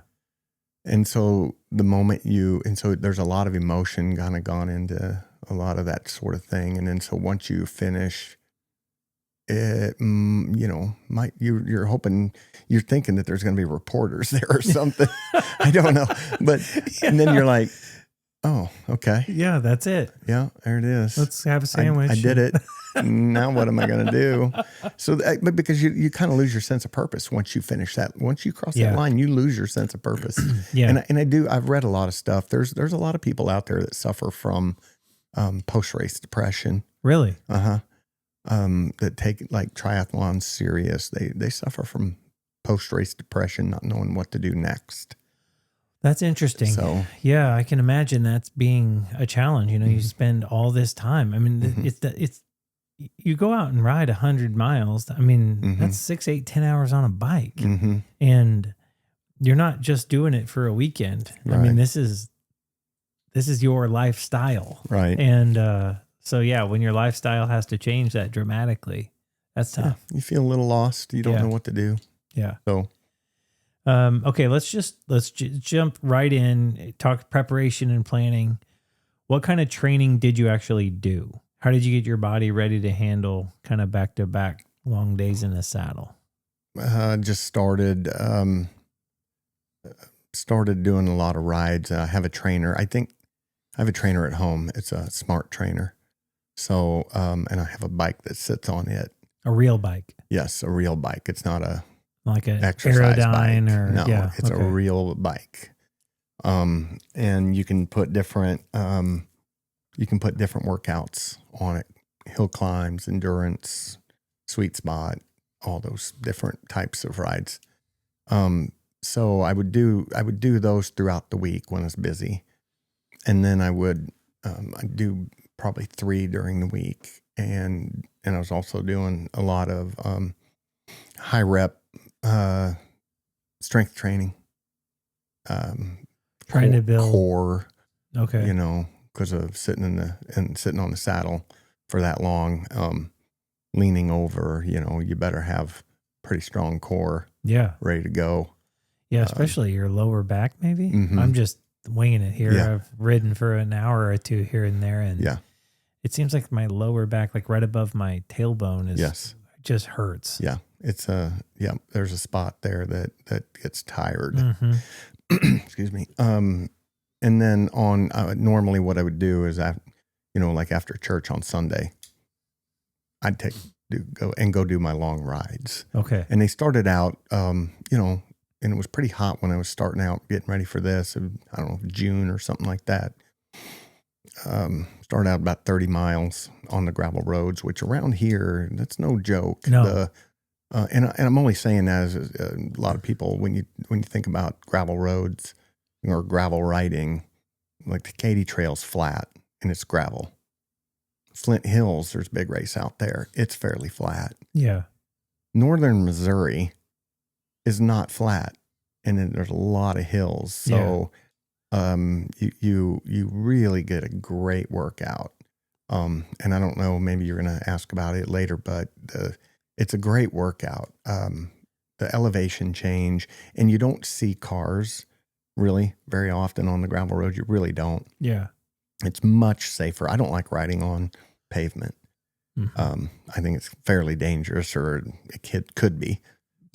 And so there's a lot of emotion kind of gone into a lot of that sort of thing. And then so once you finish it, you're hoping, you're thinking that there's going to be reporters there or something. I don't know. But, and then you're like, oh, okay. Yeah, that's it. Yeah, there it is. Let's have a sandwich. I did it. Now what am I going to do? So, but because you kind of lose your sense of purpose once you finish that. Once you cross that line, you lose your sense of purpose. Yeah. And I've read a lot of stuff. There's a lot of people out there that suffer from post-race depression. Really? That take like triathlons serious. They suffer from post-race depression, not knowing what to do next. That's interesting. So, yeah, I can imagine that's being a challenge. You spend all this time. I mean, it's you go out and ride 100 miles. I mean, that's 6, 8, 10 hours on a bike, and you're not just doing it for a weekend. Right. I mean, this is your lifestyle, right? And so, yeah, when your lifestyle has to change that dramatically, that's tough. Yeah, you feel a little lost. You don't know what to do. Yeah. So. Okay, let's jump right in, talk preparation and planning. What kind of training did you actually do? How did you get your body ready to handle kind of back-to-back long days in the saddle? Just started doing a lot of rides. I have a trainer. I think I have a trainer at home. It's a smart trainer. So, and I have a bike that sits on it. A real bike? Yes, a real bike. It's not like an exercise Aerodyne bike. Or no, it's a real bike. And you can put different workouts on it. Hill climbs, endurance, sweet spot, all those different types of rides. So I would do those throughout the week when it's busy. And then I'd do probably 3 during the week. And I was also doing a lot of high rep strength training, trying to build core. Okay, because of sitting on the saddle for that long, leaning over. You better have pretty strong core. Yeah, ready to go. Yeah, especially your lower back. Maybe I'm just winging it here. Yeah. I've ridden for an hour or two here and there, and it seems like my lower back, like right above my tailbone, just hurts. Yeah. It's there's a spot there that gets tired. Excuse me. And then on normally what I would do is like after church on Sunday, I'd go do my long rides. Okay. And they started out, and it was pretty hot when I was starting out getting ready for this. I don't know, June or something like that. Started out about 30 miles on the gravel roads, which around here, that's no joke. No. And I'm only saying that as a lot of people, when you think about gravel roads or gravel riding, like the Katy Trail's flat and it's gravel. Flint Hills, there's a big race out there. It's fairly flat. Yeah. Northern Missouri is not flat, and then there's a lot of hills. So you really get a great workout. And I don't know, maybe you're going to ask about it later, but it's a great workout. The elevation change, and you don't see cars really very often on the gravel road. You really don't. Yeah. It's much safer. I don't like riding on pavement. I think it's fairly dangerous, or it could be.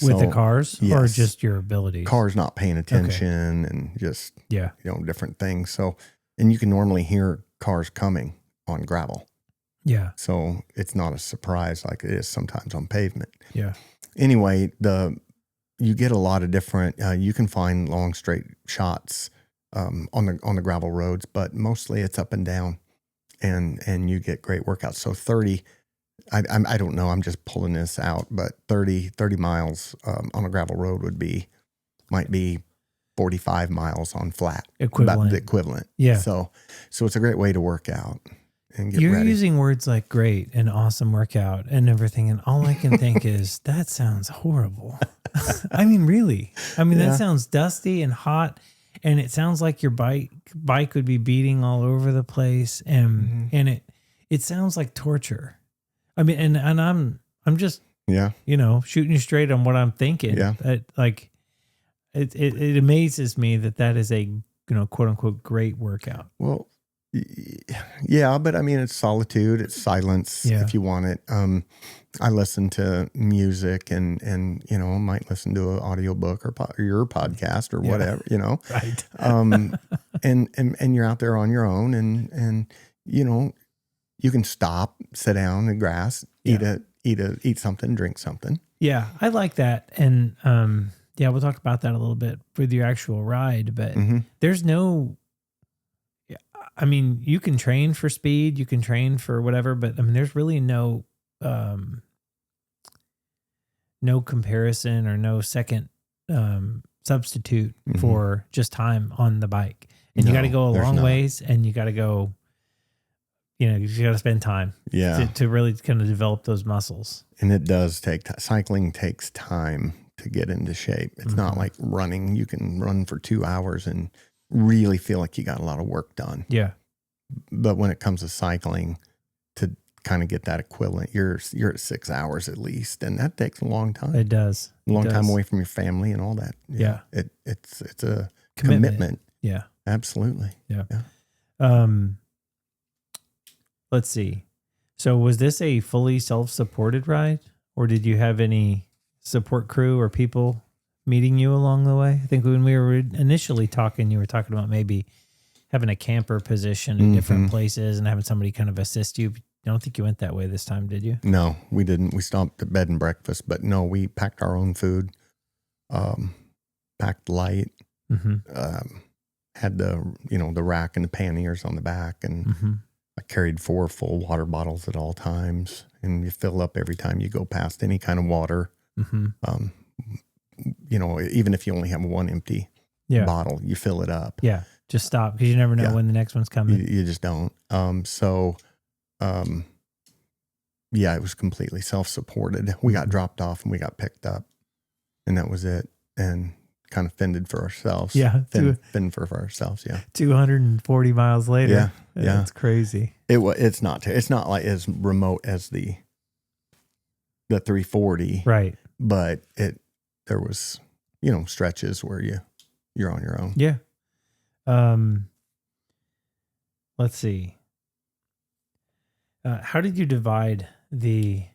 With the cars, yes. Or just your abilities? Cars not paying attention and just, different things. So, and you can normally hear cars coming on gravel. Yeah. So it's not a surprise like it is sometimes on pavement. Yeah. Anyway, you get a lot of different, you can find long straight shots on the gravel roads, but mostly it's up and down, and you get great workouts. So 30, I don't know, I'm just pulling this out, but 30 miles on a gravel road might be 45 miles on flat. Equivalent. About the equivalent. Yeah. So it's a great way to work out and get You're ready. using words like great and awesome workout and everything. And all I can think is that sounds horrible. I mean, really, that sounds dusty and hot, and it sounds like your bike would be beating all over the place. And, and it sounds like torture. I mean, and I'm just, shooting you straight on what I'm thinking. Yeah. It amazes me that is a, quote unquote, great workout. Well, yeah, but I mean, it's solitude, it's silence if you want it. I listen to music and might listen to an audiobook or your podcast or whatever, Right. and you're out there on your own and you can stop, sit down in the grass, eat something, drink something. Yeah, I like that. And we'll talk about that a little bit with your actual ride, but there's no, you can train for speed, you can train for whatever, but there's really no comparison or no second substitute for just time on the bike. And you got to go a long ways, and you got to go, you got to spend time to really kind of develop those muscles. And it does take cycling takes time to get into shape. It's not like running. You can run for 2 hours and really feel like you got a lot of work done. Yeah. But when it comes to cycling, to kind of get that equivalent, you're at 6 hours at least, and that takes a long time. It does. A long time away from your family and all that. Yeah. It's a commitment. Yeah. Absolutely. Yeah. Let's see. So was this a fully self-supported ride, or did you have any support crew or people meeting you along the way? I think when we were initially talking, you were talking about maybe having a camper position in different places and having somebody kind of assist you. I don't think you went that way this time, did you? No, we didn't. We stopped at bed and breakfast, but no, we packed our own food, packed light, had the rack and the panniers on the back, and I carried 4 full water bottles at all times, and you fill up every time you go past any kind of water. Even if you only have one empty bottle, you fill it up. Yeah. Just stop, because you never know when the next one's coming. You just don't. It was completely self-supported. We got dropped off and we got picked up, and that was it. And kind of fended for ourselves. Yeah. Fend for ourselves. Yeah. 240 miles later. Yeah. It's crazy. It's not like as remote as the 340. Right. But there was, stretches where you're on your own. Yeah. Let's see. How did you divide the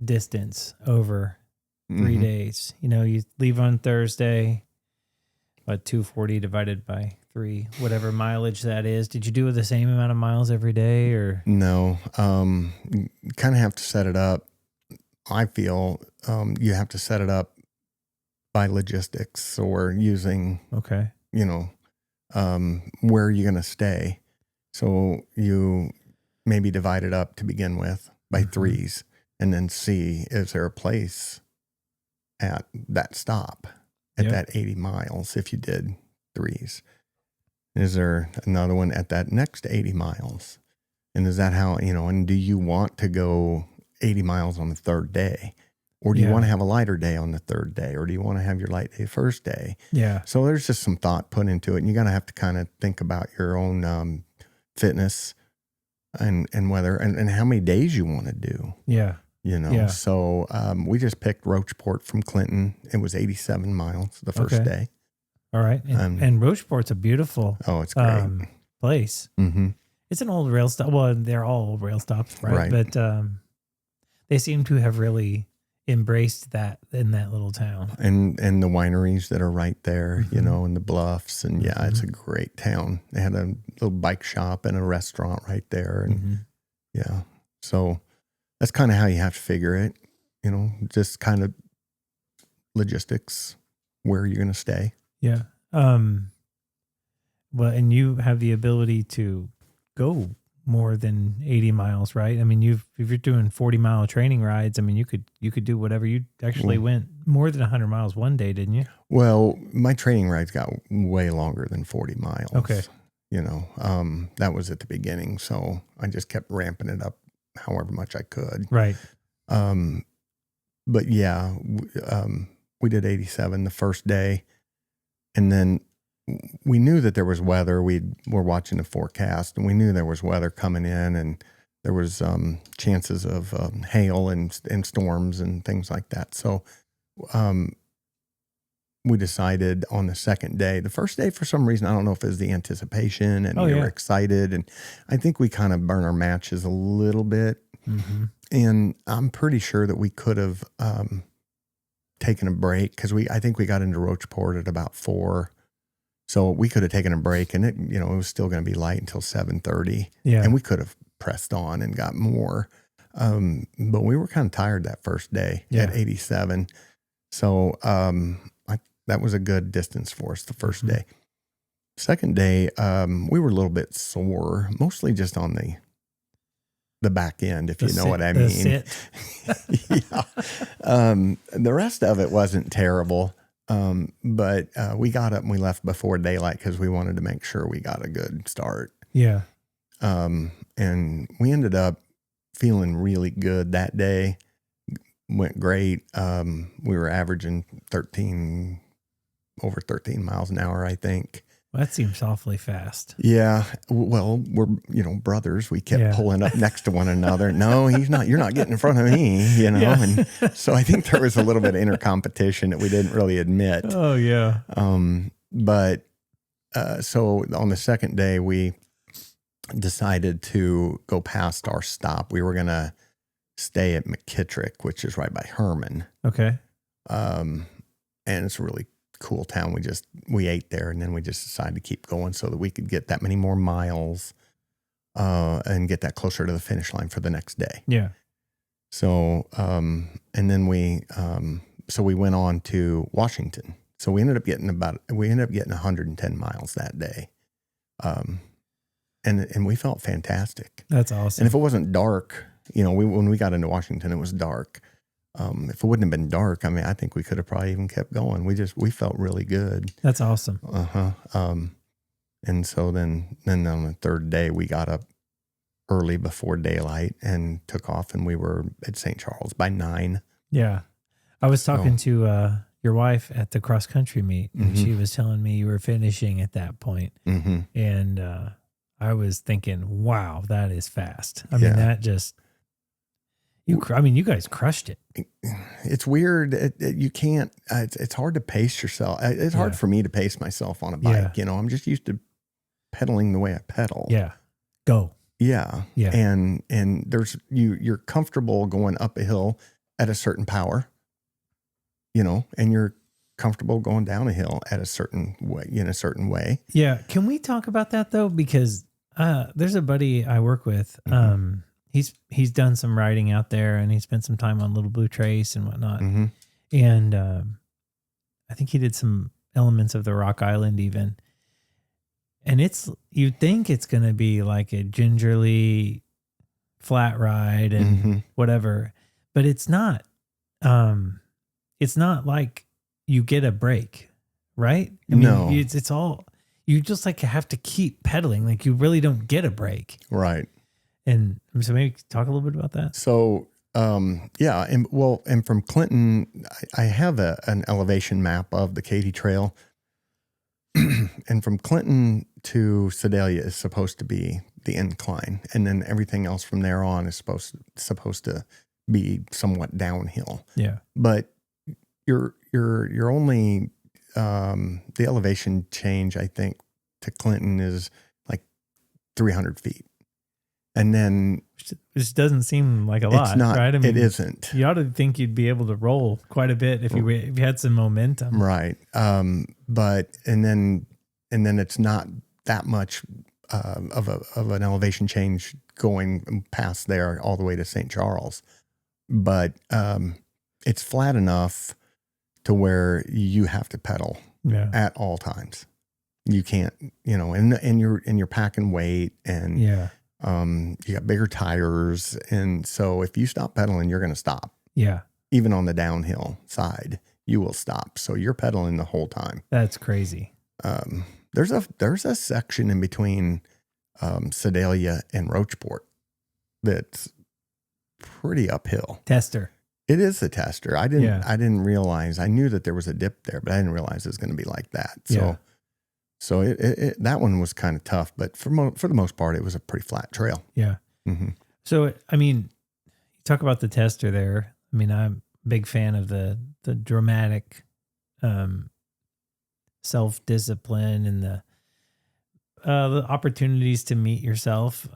distance over 3 days? You leave on Thursday, 240 divided by 3, whatever mileage that is. Did you do the same amount of miles every day, or? No. You kind of have to set it up. I feel you have to set it up by logistics or using, where you're going to stay. So you maybe divide it up to begin with by 3s, and then see, is there a place at that stop at that 80 miles if you did 3s? Is there another one at that next 80 miles? And is that how, and do you want to go 80 miles on the 3rd day? Or do you want to have a lighter day on the 3rd day? Or do you want to have your light day first day? Yeah. So there's just some thought put into it. And you're going to have to kind of think about your own fitness and whether, and how many days you want to do. Yeah. So we just picked Rocheport from Clinton. It was 87 miles the first day. All right. And Rocheport's a beautiful it's great. Place. It's an old rail stop. Well, they're all old rail stops, right? But they seem to have really embraced that in that little town. And the wineries that are right there, and the bluffs. And it's a great town. They had a little bike shop and a restaurant right there. And Yeah. So that's kind of how you have to figure it, just kind of logistics, where you're going to stay. Yeah. Well, and you have the ability to go more than 80 miles, right? I mean, if you're doing 40-mile training rides, I mean, you could do whatever. You actually went more than 100 miles one day, didn't you? Well, my training rides got way longer than 40 miles. Okay. That was at the beginning. So I just kept ramping it up however much I could. Right. But yeah, we did 87 the first day. And then we knew that there was weather. We were watching the forecast, and we knew there was weather coming in, and there was chances of hail and storms and things like that. So we decided on the second day. The first day, for some reason, I don't know if it was the anticipation and we were excited. And I think we kind of burn our matches a little bit. Mm-hmm. And I'm pretty sure that we could have taken a break, because I think we got into Roachport at about 4. So we could have taken a break, and it was still going to be light until 7:30. Yeah. And we could have pressed on and got more. But we were kind of tired that first day at 87. So that was a good distance for us the first day. Second day, we were a little bit sore, mostly just on the back end, if you know what I mean. Yeah. The rest of it wasn't terrible. But we got up and we left before daylight because we wanted to make sure we got a good start. Yeah. And we ended up feeling really good that day. Went great. We were averaging over 13 miles an hour, I think. Well, that seems awfully fast. Yeah. Well, we're, brothers. We kept pulling up next to one another. No, he's not. You're not getting in front of me, Yeah. And so I think there was a little bit of inner competition that we didn't really admit. Oh, yeah. But so on the second day, we decided to go past our stop. We were going to stay at McKittrick, which is right by Herman. Okay. And it's a really cool town. We ate there, and then we just decided to keep going so that we could get that many more miles and get that closer to the finish line for the next day. Yeah. So and then we went on to Washington. So we ended up getting 110 miles that day. And we felt fantastic. That's awesome. And if it wasn't dark, when we got into Washington, it was dark. If it wouldn't have been dark, I mean, I think we could have probably even kept going. We felt really good. That's awesome. And so then on the third day, we got up early before daylight and took off, and we were at St. Charles by 9. Yeah. I was talking to your wife at the cross country meet, and she was telling me you were finishing at that point. Mm-hmm. And I was thinking, wow, that is fast. I mean, that just... you guys crushed it. It's weird. You can't, it's hard to pace yourself. It's hard for me to pace myself on a bike. I'm just used to pedaling the way I pedal. Yeah. Go. Yeah. Yeah. And you're comfortable going up a hill at a certain power, and you're comfortable going down a hill at a certain way, in a certain way. Yeah. Can we talk about that though? Because there's a buddy I work with, He's done some riding out there, and he spent some time on Little Blue Trace and whatnot. Mm-hmm. And I think he did some elements of the Rock Island even. And you'd think it's going to be like a gingerly flat ride and whatever, but it's not. It's not like you get a break, right? I mean, no. It's all, you just like have to keep pedaling. Like you really don't get a break. Right. And so maybe talk a little bit about that. So, and from Clinton, I have an elevation map of the Katy Trail. And from Clinton to Sedalia is supposed to be the incline. And then everything else from there on is supposed to be somewhat downhill. Yeah. But you're only, the elevation change, I think, to Clinton is like 300 feet. And then, which doesn't seem like a lot, it's not, right? I mean, it isn't. You ought to think you'd be able to roll quite a bit if you had some momentum, right? But and then it's not that much of an elevation change going past there all the way to St. Charles, but it's flat enough to where you have to pedal at all times. You can't, and you're packing weight, and you got bigger tires, and so if you stop pedaling, you're going to stop. Yeah, even on the downhill side, you will stop. So you're pedaling the whole time. That's crazy. There's a section in between Sedalia and Rocheport that's pretty uphill. Tester. It is a tester. I didn't realize. I knew that there was a dip there, but I didn't realize it was going to be like that. So it that one was kind of tough, but for the most part, it was a pretty flat trail. Yeah. Mm-hmm. So I mean, you talk about the tester there. I mean, I'm a big fan of the dramatic self-discipline and the opportunities to meet yourself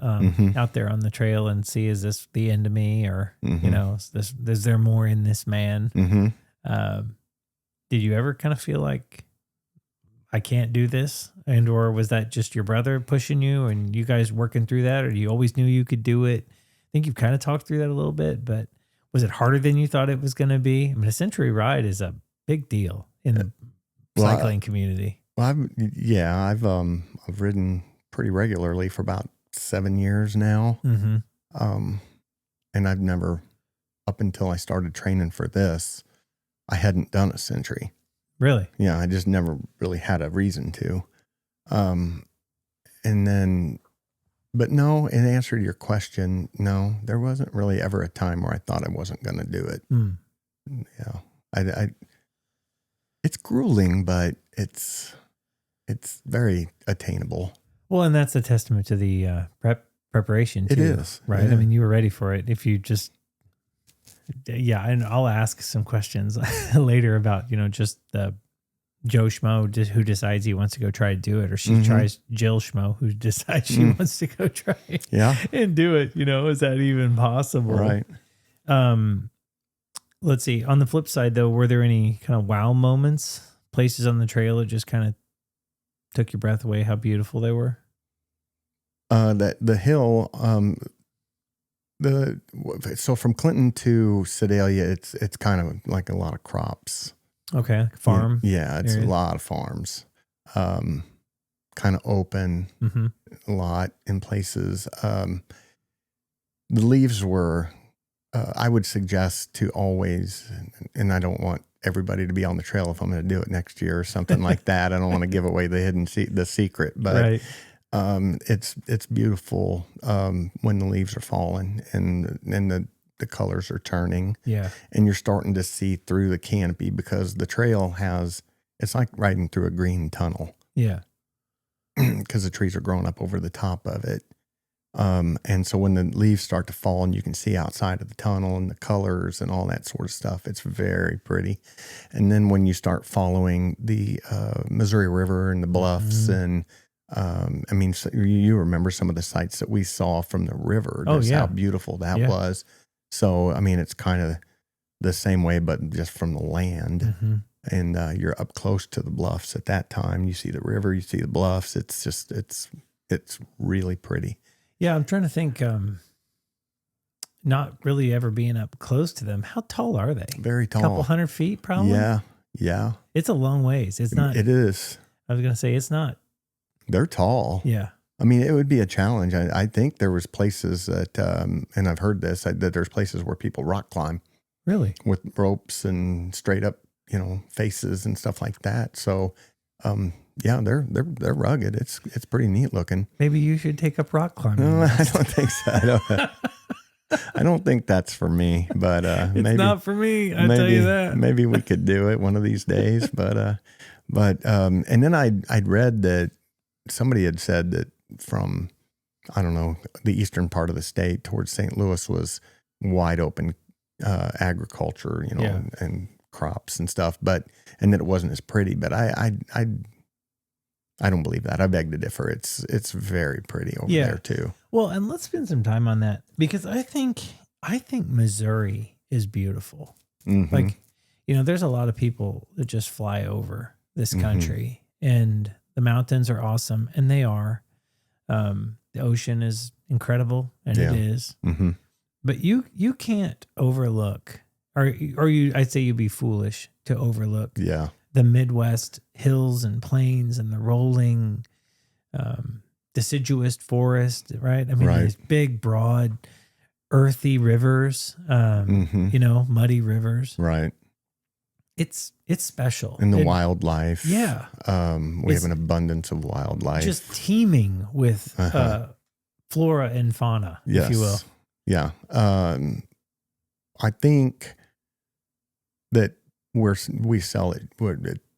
out there on the trail and see, is this the end of me, or is there more in this man? Did you ever kind of feel like, I can't do this, and or was that just your brother pushing you and you guys working through that, or you always knew you could do it? I think you've kind of talked through that a little bit, but was it harder than you thought it was going to be? I mean, a century ride is a big deal in the cycling community. Well, I've ridden pretty regularly for about 7 years now. And I've never, up until I started training for this, I hadn't done a century. Really? Yeah, I just never really had a reason to. And then, but no, in answer to your question, no, there wasn't really ever a time where I thought I wasn't going to do it. Yeah, it's grueling, but it's very attainaable. Well, and that's a testament to the preparation too. It is, right? Yeah. I mean, you were ready for it. If you just, and I'll ask some questions later about, just the Joe Schmo who decides he wants to go try to do it, or she tries Jill Schmo who decides she wants to go try and do it. Is that even possible? Right. Let's see. On the flip side, though, were there any kind of wow moments, places on the trail that just kind of took your breath away, how beautiful they were? The hill, so from Clinton to Sedalia, it's kind of like a lot of crops. Okay. Farm. Yeah, it's area. A lot of farms. Kind of open a lot in places. The leaves were, I would suggest to always, and I don't want everybody to be on the trail if I'm going to do it next year or something like that. I don't want to give away the secret, but it's beautiful when the leaves are falling and the colors are turning. Yeah, and you're starting to see through the canopy, because the trail it's like riding through a green tunnel. Yeah, because the trees are growing up over the top of it. And so when the leaves start to fall and you can see outside of the tunnel and the colors and all that sort of stuff, it's very pretty. And then when you start following the Missouri River and the bluffs and so you remember some of the sights that we saw from the river, just how beautiful that was. So, I mean, it's kind of the same way, but just from the land. And you're up close to the bluffs at that time. You see the river, you see the bluffs. It's just, it's really pretty. Yeah, I'm trying to think, not really ever being up close to them. How tall are they? Very tall. A couple 100 feet, probably? Yeah. It's a long ways. It's not. It is. I was going to say, it's not. They're tall. Yeah. I mean, it would be a challenge. I think there was places that, and I've heard this, that there's places where people rock climb. Really? With ropes and straight up, faces and stuff like that. So, yeah, they're rugged. It's pretty neat looking. Maybe you should take up rock climbing. No, I don't think so. I don't think that's for me. But it's maybe not for me. I tell you that. Maybe we could do it one of these days. But and then I'd read that somebody had said that from, I don't know, the eastern part of the state towards St. Louis was wide open agriculture, and crops and stuff. And that it wasn't as pretty. But I don't believe that. I beg to differ. It's very pretty over there too. Well, and let's spend some time on that, because I think Missouri is beautiful. Like, there's a lot of people that just fly over this country, and the mountains are awesome, and they are. The ocean is incredible, and Yeah. it is. Mm-hmm. But you can't overlook, or I'd say you'd be foolish to overlook Yeah. the Midwest hills and plains and the rolling, deciduous forest, right? I mean, Right. these big, broad, earthy rivers, Mm-hmm. muddy rivers. Right. It's special. And the wildlife. Yeah. We have an abundance of wildlife. Just teeming with flora and fauna, yes. if you will. Yeah. I think that we sell it.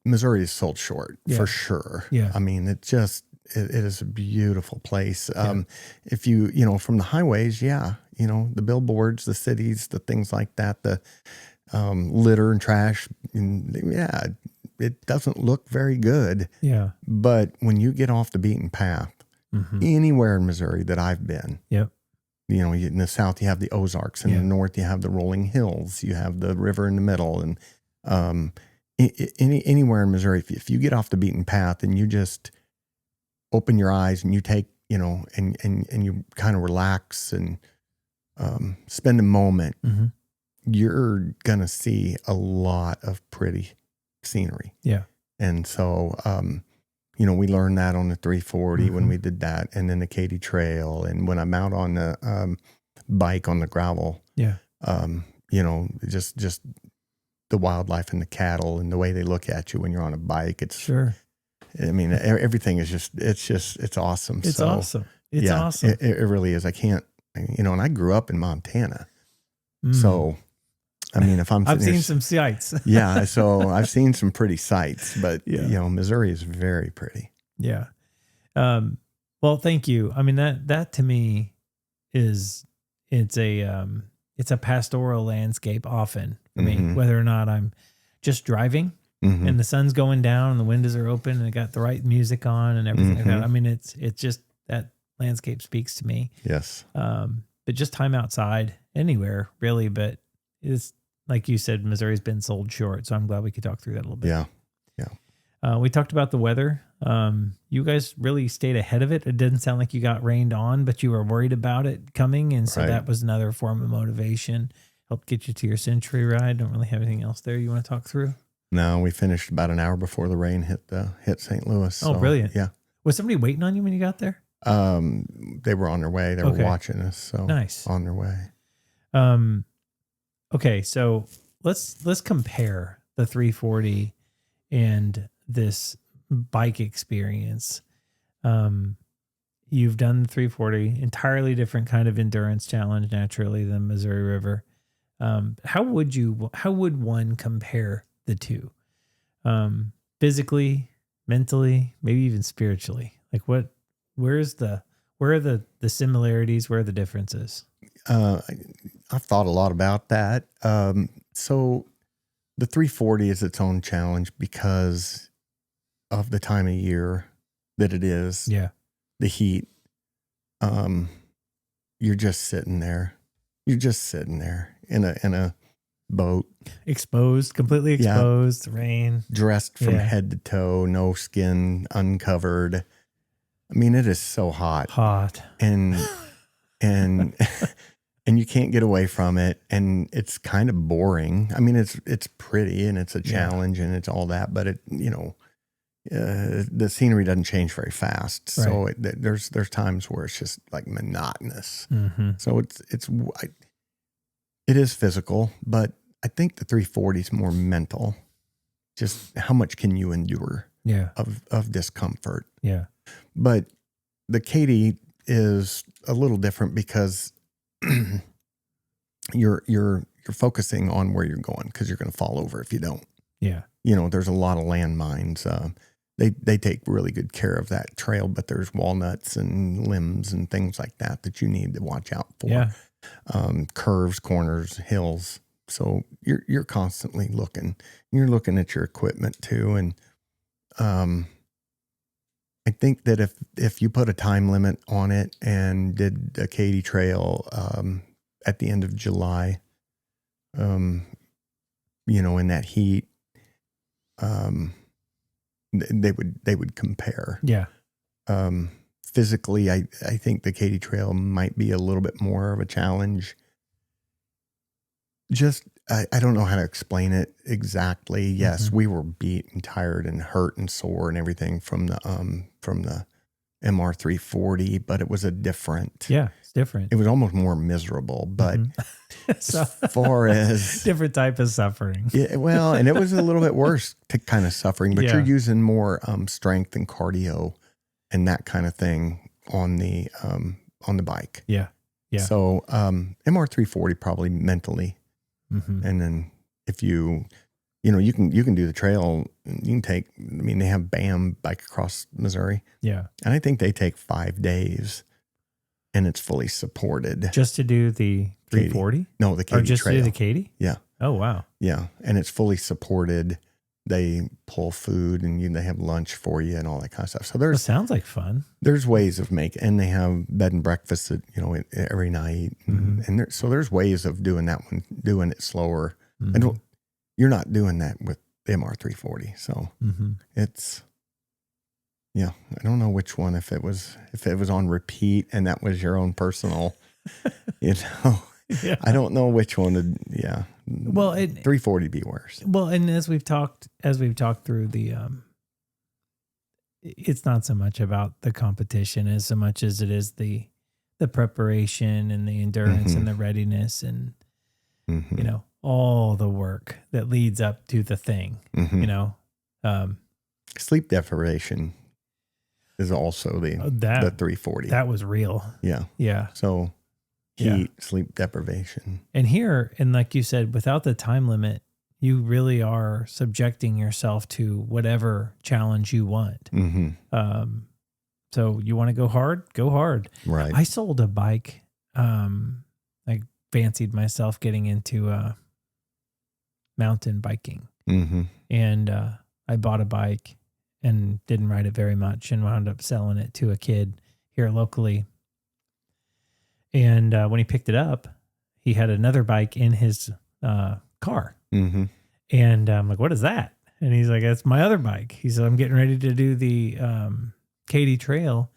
Missouri is sold short for sure. Yeah. I mean, it is a beautiful place. If you from the highways, the billboards, the cities, the things like that, the litter and trash. It doesn't look very good. Yeah. But when you get off the beaten path, anywhere in Missouri that I've been, yep. In the south, you have the Ozarks. In the north, you have the rolling hills. You have the river in the middle. And anywhere in Missouri, if you get off the beaten path and you just open your eyes and you take, and you kind of relax and spend a moment, you're going to see a lot of pretty scenery. Yeah. And so, we learned that on the 340 when we did that, and then the Katy Trail. And when I'm out on the bike on the gravel, just the wildlife and the cattle and the way they look at you when you're on a bike. It's sure. I mean, everything is it's awesome. It's awesome. It's awesome. It really is. I can't, and I grew up in Montana. So, I mean, if I've seen some sights. Yeah. So I've seen some pretty sights, but Missouri is very pretty. Yeah. Well, thank you. I mean, that to me it's a pastoral landscape often for me, whether or not I'm just driving and the sun's going down and the windows are open and I got the right music on and everything like that. I mean, it's just that landscape speaks to me. Yes. But just time outside anywhere really, but it's like you said, Missouri's been sold short. So I'm glad we could talk through that a little bit. Yeah. Yeah. We talked about the weather. You guys really stayed ahead of it. It didn't sound like you got rained on, but you were worried about it coming. And so that was another form of motivation. Helped get you to your Century ride. Don't really have anything else there you want to talk through? No, we finished about an hour before the rain hit St. Louis. So, brilliant. Yeah. Was somebody waiting on you when you got there? They were on their way. They were watching us. So nice. On their way. Okay. So let's compare the 340 and this bike experience. You've done the 340, entirely different kind of endurance challenge naturally than Missouri River. How would one compare the two? Physically, mentally, maybe even spiritually? Like where are the similarities? Where are the differences? I've thought a lot about that. So the 340 is its own challenge because of the time of year that it is. Yeah. The heat. You're just sitting there. You're just sitting there in a boat. Completely exposed, rain. Dressed from head to toe, no skin, uncovered. I mean, it is so hot. And and you can't get away from it, and it's kind of boring. I mean, it's pretty and it's a challenge and it's all that, but it the scenery doesn't change very fast. So there's times where it's just like monotonous. So it is physical, but I think the 340 is more mental. Just how much can you endure of discomfort? Yeah. But the Katy is a little different because you're focusing on where you're going because you're going to fall over if you don't. Yeah. There's a lot of landmines. They take really good care of that trail, but there's walnuts and limbs and things like that you need to watch out for. Yeah. Curves, corners, hills. So you're constantly looking. You're looking at your equipment too, and I think that if you put a time limit on it and did a Katy Trail at the end of July, in that heat, they would compare. Yeah. physically, I think the Katy Trail might be a little bit more of a challenge. Just, I don't know how to explain it exactly. Yes, we were beat and tired and hurt and sore and everything from the MR 340, but it was a different. Yeah, it's different. It was almost more miserable, but So, as far as different type of suffering. yeah, well, and it was a little bit worse to kind of suffering, but you're using more strength and cardio and that kind of thing on the bike. Yeah. Yeah. So MR 340 probably mentally. And then if you can do the trail, you can take, they have BAM Bike Across Missouri. Yeah. And I think they take 5 days and it's fully supported. Just to do the 340? No, the Katy Or just Trail. to do the Katy? Yeah. Oh, wow. Yeah. And it's fully supported. They pull food and they have lunch for you and all that kind of stuff. So That sounds like fun. there's ways of making, and they have bed and breakfast at, every night. And so there's ways of doing that one, doing it slower. And you're not doing that with the MR 340. So it's, I don't know which one, if it was on repeat and that was your own personal, I don't know which one. Well, 340 be worse. Well, and as we've talked through the, it's not so much about the competition as so much as it is the preparation and the endurance and the readiness and, all the work that leads up to the thing, sleep deprivation is also the 340. That was real. Yeah. Yeah. So heat, sleep deprivation. And here, and like you said, without the time limit, you really are subjecting yourself to whatever challenge you want. So you want to go hard? Go hard. Right. I sold a bike. I fancied myself getting into mountain biking. And I bought a bike and didn't ride it very much and wound up selling it to a kid here locally. And when he picked it up, he had another bike in his car. And I'm like, what is that? And he's like, that's my other bike. He said, I'm getting ready to do the Katy Trail.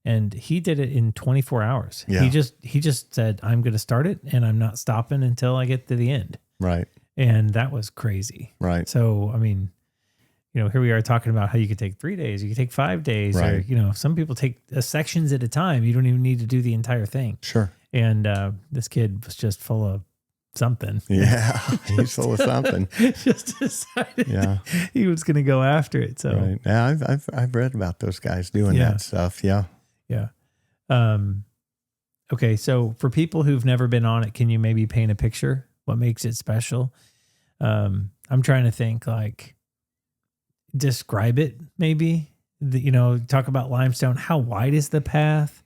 And he did it in 24 hours. Yeah. He just said, I'm going to start it and I'm not stopping until I get to the end. Right. And that was crazy. Right. So, I mean, here we are talking about how you could take 3 days, you could take 5 days, right. Or, some people take sections at a time. You don't even need to do the entire thing. Sure. And this kid was just full of something. Yeah. He's full of something. Just decided he was going to go after it. So, right. Yeah, I've read about those guys doing that stuff. Yeah. Yeah. Okay. So for people who've never been on it, can you maybe paint a picture? What makes it special? I'm trying to think, like, describe it maybe, talk about limestone. How wide is the path?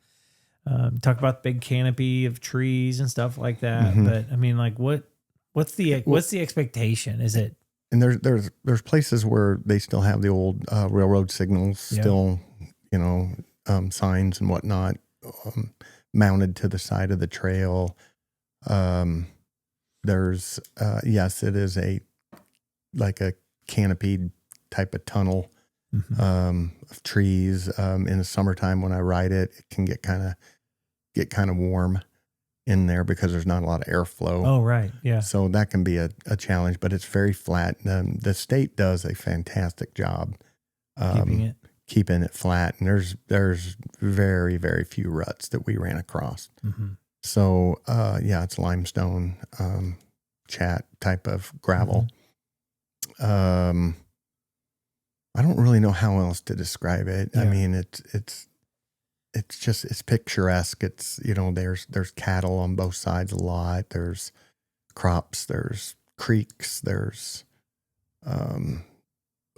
Talk about the big canopy of trees and stuff like that. But I mean, like, what's the expectation? Is it? And there's places where they still have the old railroad signals, still, signs and whatnot, mounted to the side of the trail. There's yes, it is like a canopied type of tunnel of trees. In the summertime when I ride it, it can get kind of warm in there because there's not a lot of airflow. Oh, right. Yeah. So that can be a challenge, but it's very flat. The state does a fantastic job keeping it flat. And there's very, very few ruts that we ran across. So, it's limestone, chat type of gravel. I don't really know how else to describe it. Yeah. I mean, it's picturesque. It's, there's cattle on both sides a lot. There's crops, there's creeks, there's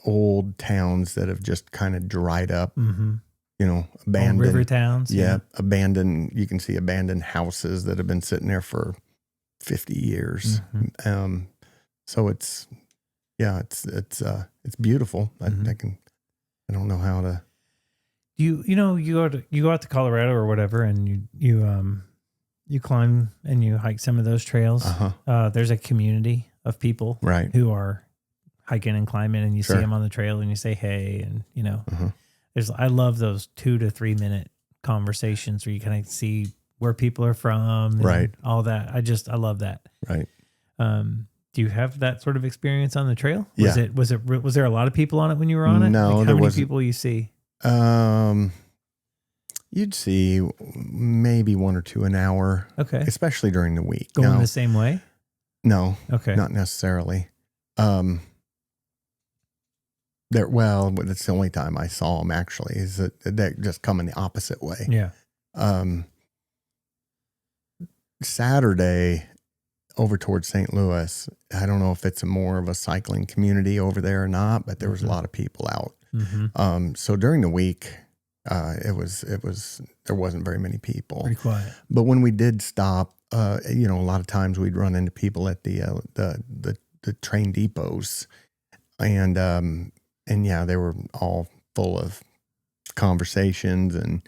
old towns that have just kind of dried up, abandoned. River towns. Yeah. Abandoned. You can see abandoned houses that have been sitting there for 50 years. So it's beautiful. I don't know how to. You go out to Colorado or whatever, and you climb and you hike some of those trails. There's a community of people who are hiking and climbing, and you see them on the trail, and you say hey, and I love those 2 to 3 minute conversations where you kind of see where people are from, and Right. all that. I love that. Right. Do you have that sort of experience on the trail? Yeah. Was there a lot of people on it when you were on it? No, Like, how there many wasn't. people you see? You'd see maybe 1 or 2 an hour, Okay. especially during the week. Going Now, the same way? no, Okay. not necessarily. That's the only time I saw them actually, is that they just come in the opposite way. Yeah. Saturday over towards St. Louis, I don't know if it's more of a cycling community over there or not, but there was a lot of people out. Mm-hmm. So during the week, there wasn't very many people. Pretty quiet. But when we did stop, a lot of times we'd run into people at the train depots, and yeah, they were all full of conversations and,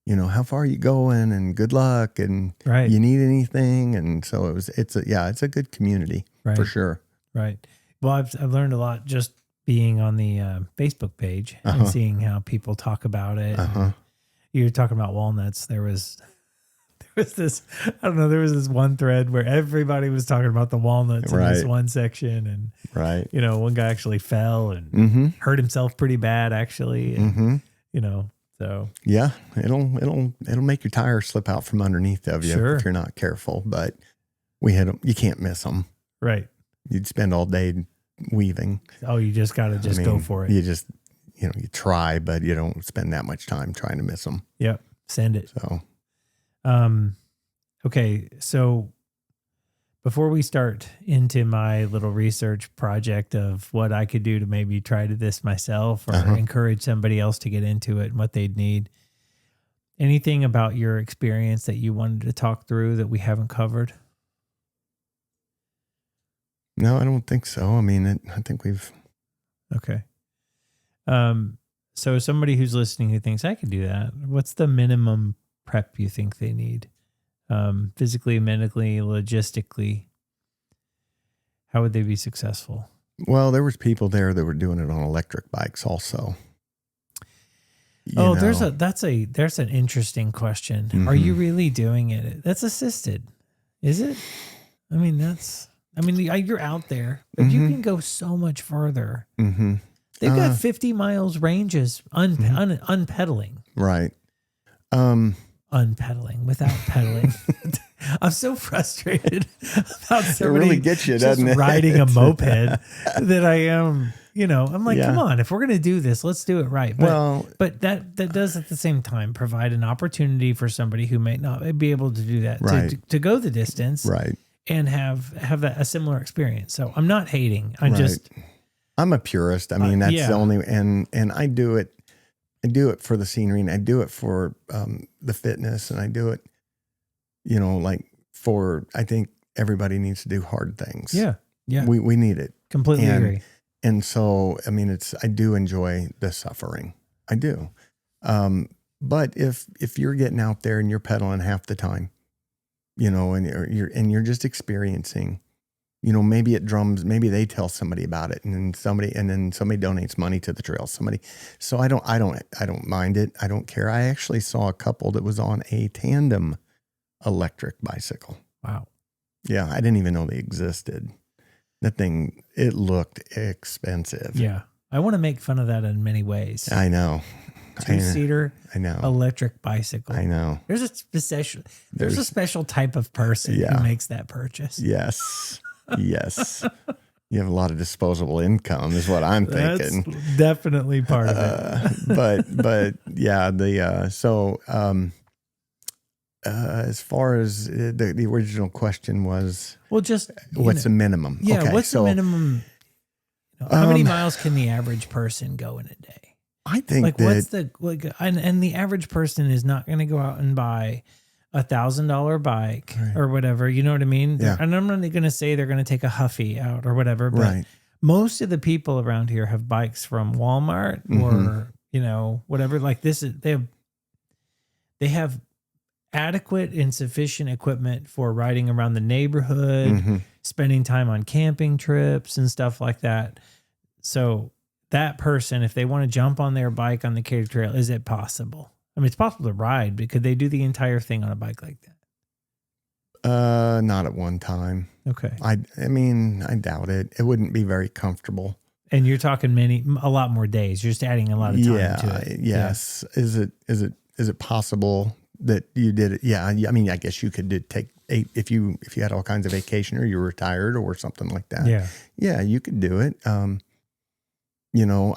how far are you going and good luck and Right. you need anything. And so it's a good community Right. for sure. Right. Well, I've learned a lot just being on the Facebook page and seeing how people talk about it. You were talking about walnuts. There was this, I don't know, there was this one thread where everybody was talking about the walnuts in this one section. And, Right. One guy actually fell and hurt himself pretty bad, actually. And, so. Yeah, it'll make your tires slip out from underneath of you if you're not careful. But you can't miss them. Right. You'd spend all day weaving. Oh, you just got to go for it. You just, you try, but you don't spend that much time trying to miss them. Yep. Send it. So, okay. So before we start into my little research project of what I could do to maybe try to this myself or encourage somebody else to get into it and what they'd need, anything about your experience that you wanted to talk through that we haven't covered? No, I don't think so. I mean, I think we've. Okay. So somebody who's listening who thinks I could do that, what's the minimum prep you think they need? Physically, medically, logistically, how would they be successful? Well, there was people there that were doing it on electric bikes also. There's an interesting question. Are you really doing it? That's assisted. Is it? I mean, you're out there, but you can go so much further. They've got 50 miles ranges unpedaling. Right. Unpedaling without pedaling. I'm so frustrated about somebody really gets you, doesn't it? riding a moped that I am, I'm like, come on, if we're going to do this, let's do it right. But that does at the same time provide an opportunity for somebody who may not be able to do that to go the distance and have a similar experience. So I'm not hating. I'm a purist. I mean, that's the only, and I do it. I do it for the scenery and I do it for the fitness and I do it, I think everybody needs to do hard things. Yeah. Yeah. We need it. Completely agree. And so, I mean, I do enjoy the suffering. I do. But if you're getting out there and you're pedaling half the time, and you're just experiencing, maybe it drums, maybe they tell somebody about it and then somebody donates money to the trail. So I don't mind it. I don't care. I actually saw a couple that was on a tandem electric bicycle. Wow. Yeah. I didn't even know they existed. That thing, it looked expensive. Yeah. I want to make fun of that in many ways. I know. Two-seater I know. electric bicycle. I know. There's a special type of person who makes that purchase. Yes. Yes. You have a lot of disposable income is what I'm thinking. That's definitely part of it. But yeah, as far as the original question was, well, just what's the minimum? Yeah. Okay, what's the minimum? How many miles can the average person go in a day? I think and the average person is not going to go out and buy $1,000 bike or whatever. You know what I mean? Yeah. And I'm not going to say they're going to take a Huffy out or whatever, but most of the people around here have bikes from Walmart or, whatever. Like they have adequate and sufficient equipment for riding around the neighborhood, spending time on camping trips and stuff like that. So that person, if they want to jump on their bike on the Katy Trail, is it possible? I mean, it's possible to ride, but could they do the entire thing on a bike like that? Not at one time. Okay. I mean, I doubt it. It wouldn't be very comfortable. And you're talking a lot more days. You're just adding a lot of time to it. Yes. Yeah. Is it possible that you did it? Yeah. I mean, I guess you could take if you had all kinds of vacation or you were retired or something like that. Yeah. Yeah, you could do it. I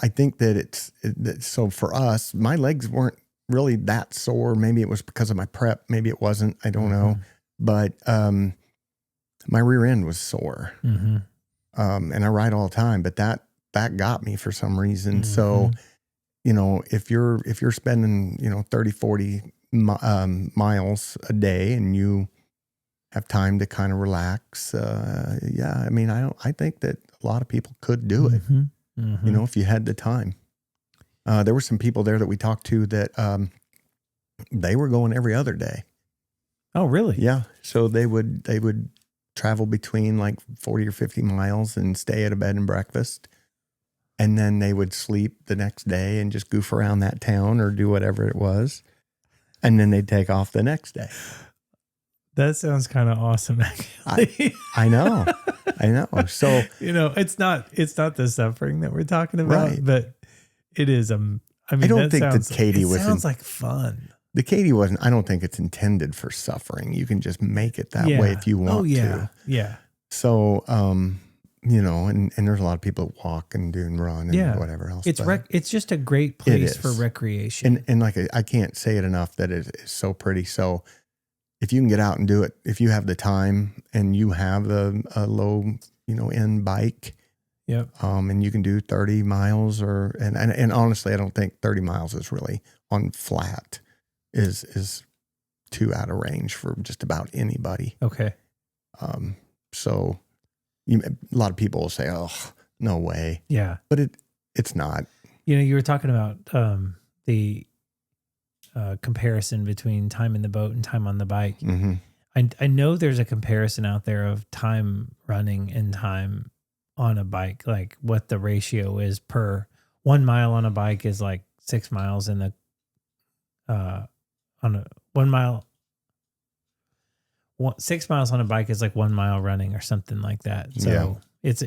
think that so for us, my legs weren't really that sore. Maybe it was because of my prep. Maybe it wasn't. I don't know. But my rear end was sore. And I ride all the time, but that got me for some reason. So, if you're spending, 30, 40 miles a day and you have time to kind of relax. I mean, I think that a lot of people could do it, if you had the time. There were some people there that we talked to that they were going every other day. Oh, really? Yeah. So they would travel between like 40 or 50 miles and stay at a bed and breakfast. And then they would sleep the next day and just goof around that town or do whatever it was. And then they'd take off the next day. That sounds kind of awesome, actually. I know. So, it's not the suffering that we're talking about, right. But it is. I mean, I don't think that Katy sounds like fun. The Katy wasn't, I don't think it's intended for suffering. You can just make it that way if you want to. Yeah. So, and there's a lot of people that walk and do and run and whatever else. It's just a great place for recreation. And like, I can't say it enough that it is so pretty. So if you can get out and do it, if you have the time and you have a low, end bike, and you can do 30 miles and honestly, I don't think 30 miles is really on flat is too out of range for just about anybody. Okay. So a lot of people will say, "Oh, no way." Yeah. But it's not. You were talking about the comparison between time in the boat and time on the bike. Mm-hmm. I know there's a comparison out there of time running and time on a bike, like what the ratio is per 1 mile on a bike is like 6 miles in the on a 1 mile. 6 miles on a bike is like 1 mile running or something like that. So it's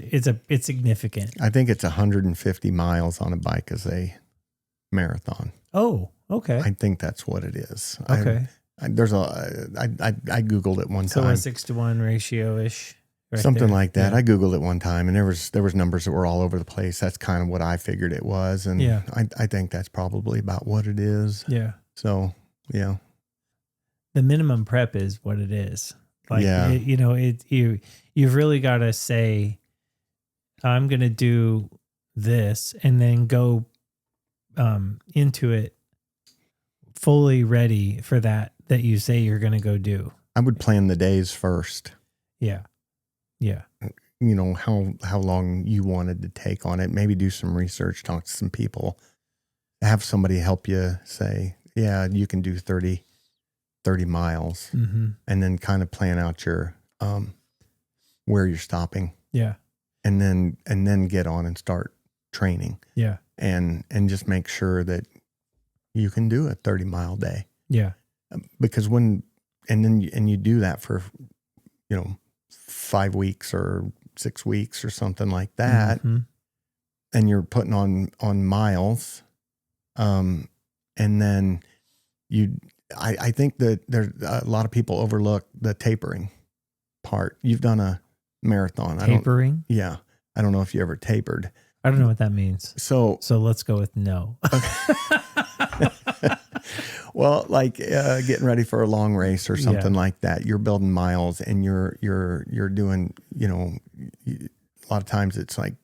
significant. I think it's 150 miles on a bike as a marathon. Oh, okay. I think that's what it is. Okay. I Googled it one time. So a 6-to-1 ratio ish. Something like that. Yeah. I Googled it one time and there was numbers that were all over the place. That's kind of what I figured it was. And I think that's probably about what it is. Yeah. So, yeah. The minimum prep is what it is. Like, you've really got to say, I'm going to do this and then go into it fully ready for that you say you're going to go do. I would plan the days first. Yeah. Yeah. How long you wanted to take on it. Maybe do some research, talk to some people, have somebody help you say, yeah, you can do 30 miles, and then kind of plan out your where you're stopping. Yeah. And then get on and start training. Yeah. And just make sure that you can do a 30-mile day. Yeah. Because you do that for 5 weeks or 6 weeks or something like that, and you're putting on miles, and then I think that there's a lot of people overlook the tapering part. You've done a marathon. Tapering? Yeah. I don't know if you ever tapered. I don't know what that means. So let's go with no. Well, like getting ready for a long race or something like that, you're building miles and you're doing, a lot of times it's like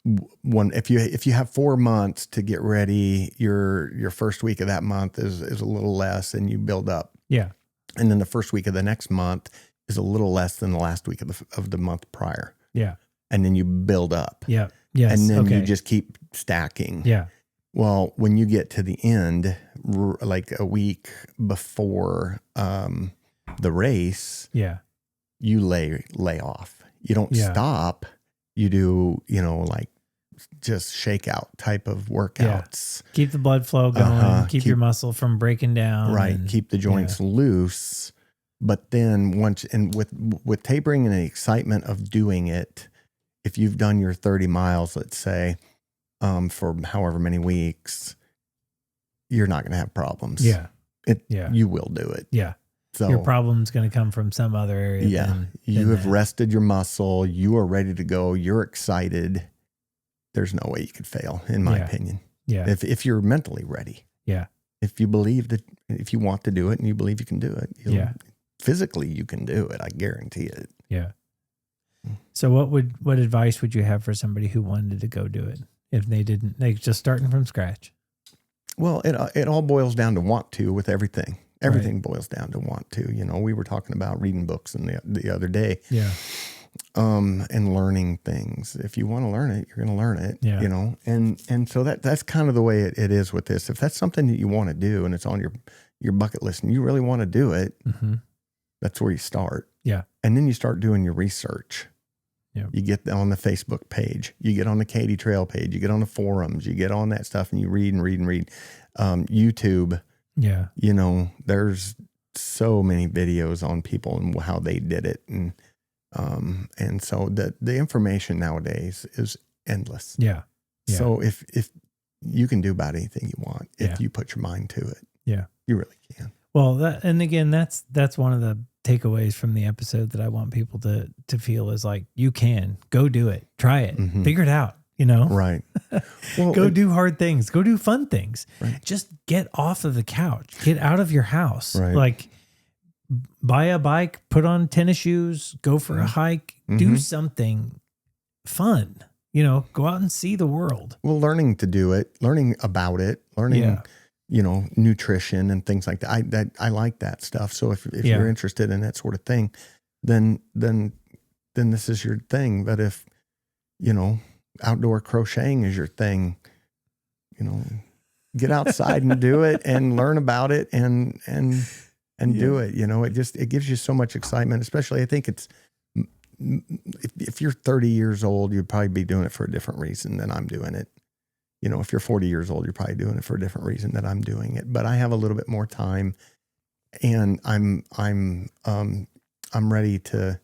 if you have 4 months to get ready, your first week of that month is a little less and you build up. Yeah. And then the first week of the next month is a little less than the last week of the month prior. Yeah. And then you build up. Yeah. Yes. And then you just keep stacking. Yeah. Well, when you get to the end, like a week before the race, you lay off. You don't stop. You do, like just shakeout type of workouts. Keep the blood flow going. Keep your muscle from breaking down. Right. Keep the joints loose. But then with tapering and the excitement of doing it, if you've done your 30 miles, let's say, for however many weeks, you're not going to have problems. Yeah. You will do it. Yeah. So your problem's going to come from some other area. Yeah. You have rested your muscle. You are ready to go. You're excited. There's no way you could fail, in my opinion. Yeah. If you're mentally ready. Yeah. If you believe that, if you want to do it and you believe you can do it, physically you can do it. I guarantee it. Yeah. So what advice would you have for somebody who wanted to go do it if they didn't, like just starting from scratch? Well, it all boils down to want to with everything. Everything boils down to want to. You know, we were talking about reading books the other day. Yeah. And learning things. If you want to learn it, you're going to learn it. Yeah. You know, and so that's kind of the way it is with this. If that's something that you want to do and it's on your bucket list and you really want to do it, that's where you start. Yeah. And then you start doing your research. Yeah. You get on the Facebook page, you get on the Katy Trail page, you get on the forums, you get on that stuff and you read and read and read. YouTube. Yeah. You know, there's so many videos on people and how they did it. And so the information nowadays is endless. Yeah. So if you can do about anything you want, if you put your mind to it, you really can. Well, and again, that's one of the takeaways from the episode that I want people to feel is like, you can go do it, try it, figure it out, you know? Right. Well, go do hard things, go do fun things, right. Just get off of the couch, get out of your house, right. Like buy a bike, put on tennis shoes, go for a hike, do something fun, you know, go out and see the world. Well, learning to do it, learning about it, learning, you know, nutrition and things like that. I like that stuff. So if you're interested in that sort of thing, then this is your thing. But if, you know, outdoor crocheting is your thing, you know, get outside and do it and learn about it and do it. You know, it gives you so much excitement, especially I think it's, if you're 30 years old, you'd probably be doing it for a different reason than I'm doing it. You know, if you're 40 years old, you're probably doing it for a different reason than I'm doing it. But I have a little bit more time, and I'm ready to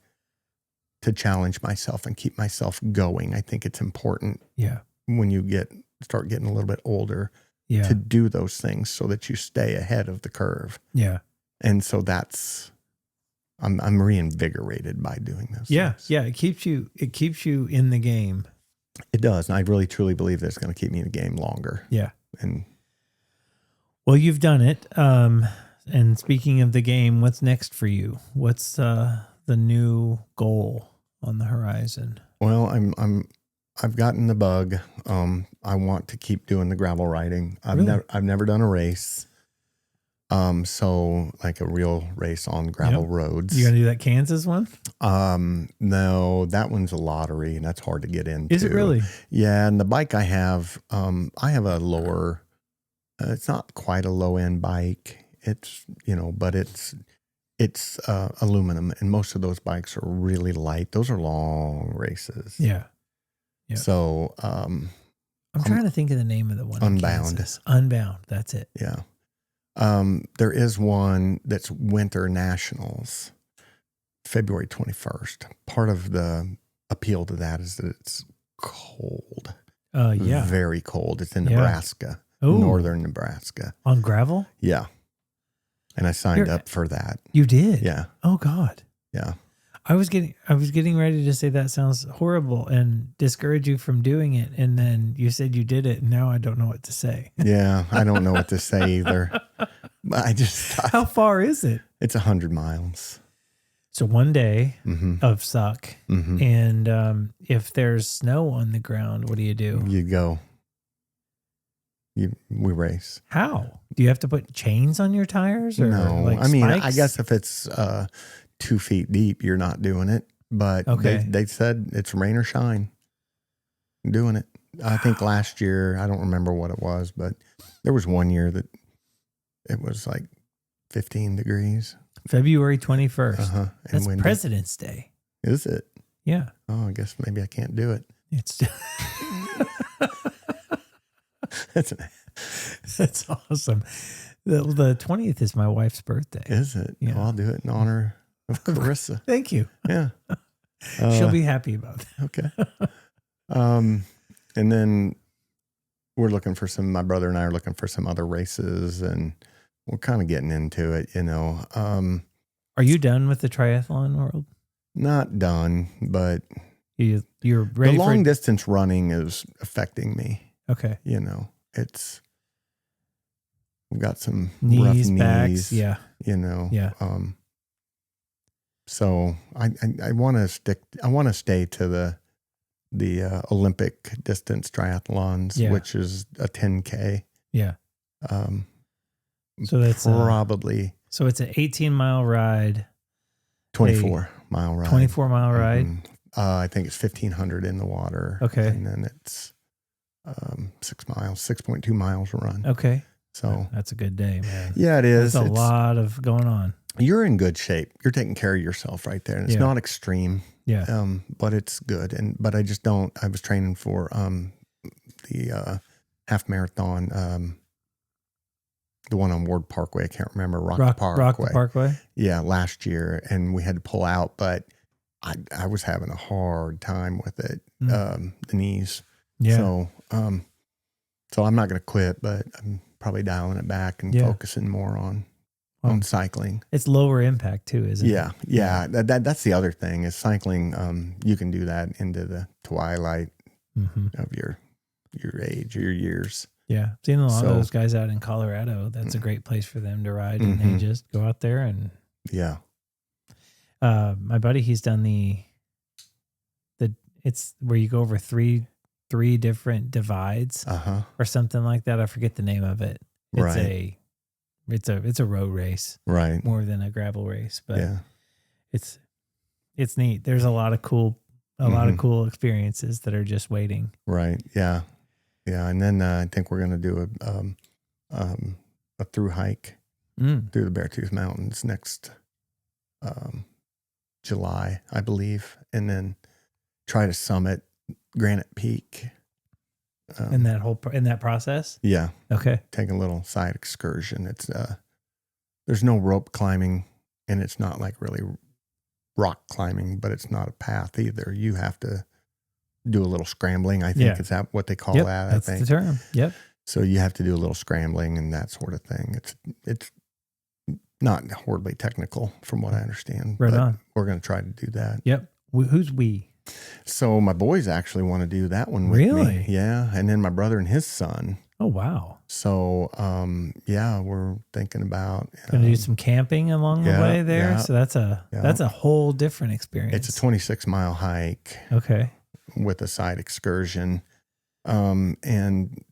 challenge myself and keep myself going. I think it's important. Yeah. When you start getting a little bit older, to do those things so that you stay ahead of the curve. Yeah. And so I'm reinvigorated by doing those things. Yeah. It keeps you in the game. It does. And I really truly believe that it's going to keep me in the game longer. Yeah. And well, you've done it. And speaking of the game, what's next for you? What's the new goal on the horizon? Well, I've gotten the bug. I want to keep doing the gravel riding. I've never done a race. So like a real race on gravel roads. You gonna do that Kansas one? No, that one's a lottery and that's hard to get into. Is it really? Yeah. And the bike I have a lower, it's not quite a low end bike. It's, you know, but it's aluminum and most of those bikes are really light. Those are long races. Yeah. Yeah. So, I'm trying to think of the name of the one. Unbound. Unbound. That's it. Yeah. There is one that's Winter Nationals, February 21st. Part of the appeal to that is that it's cold. Yeah. Very cold. It's in Nebraska, northern Nebraska. On gravel? Yeah. And I signed up for that. You did? Yeah. Oh God. Yeah. I was getting ready to say that sounds horrible and discourage you from doing it. And then you said you did it. And now I don't know what to say. Yeah. I don't know what to say either. How far is it? It's 100 miles. So one day of suck. Mm-hmm. And if there's snow on the ground, what do? You go. We race. How? Do you have to put chains on your tires? Or no. like I mean, spikes? I guess if it's 2 feet deep, you're not doing it. But they said it's rain or shine. I'm doing it. I think last year, I don't remember what it was, but there was one year that it was like 15 degrees. February 21st. Uh-huh. That's President's Day. Is it? Yeah. Oh, I guess maybe I can't do it. It's That's awesome. The 20th is my wife's birthday. Is it? Yeah. Well, I'll do it in honor of Carissa. Thank you. Yeah. She'll be happy about that. Okay. And then my brother and I are looking for some other races, and we're kind of getting into it, Are you done with the triathlon world? Not done, but you're ready the for long distance running is affecting me. Okay. We've got some rough Knees, knees, backs. Yeah. Yeah. So I want to stay to the Olympic distance triathlons, which is a 10K. Yeah. So that's probably. So it's an 18-mile ride. 24-mile ride. 24-mile ride. I think it's 1,500 in the water. Okay. And then it's 6.2 miles run. Okay. So that's a good day, man. Yeah, it is. There's a lot of going on. You're in good shape. You're taking care of yourself right there. And it's not extreme. Yeah. But it's good. But I just don't. I was training for the half marathon, the one on Ward Parkway. I can't remember. Rock Parkway. Yeah, last year, and we had to pull out, but I was having a hard time with it. The knees. Yeah. So I'm not going to quit, but I'm probably dialing it back and focusing more on cycling. It's lower impact too, isn't it? Yeah. That's the other thing is cycling. You can do that into the twilight of your age or your years. Yeah. I've seen a lot of those guys out in Colorado. That's a great place for them to ride. And they just go out there and. Yeah. My buddy, he's done it's where you go over three different divides or something like that. I forget the name of it. It's a road race, right? More than a gravel race, but it's neat. There's a lot of cool experiences that are just waiting. Right. Yeah. Yeah. And then I think we're going to do a through hike through the Beartooth Mountains next July, I believe, and then try to summit Granite Peak. In that process? Yeah. Okay. Take a little side excursion. It's there's no rope climbing, and it's not like really rock climbing, but it's not a path either. You have to do a little scrambling. I think is that what they call that? That's I think the term. Yep. So you have to do a little scrambling and that sort of thing. It's not horribly technical from what I understand. Right but on. We're going to try to do that. Yep. Who's we? So my boys actually want to do that one with me. Yeah. And then my brother and his son. Oh, wow. So, we're thinking about going to do some camping along the way there. Yeah. So that's a whole different experience. It's a 26-mile hike. Okay. With a side excursion. And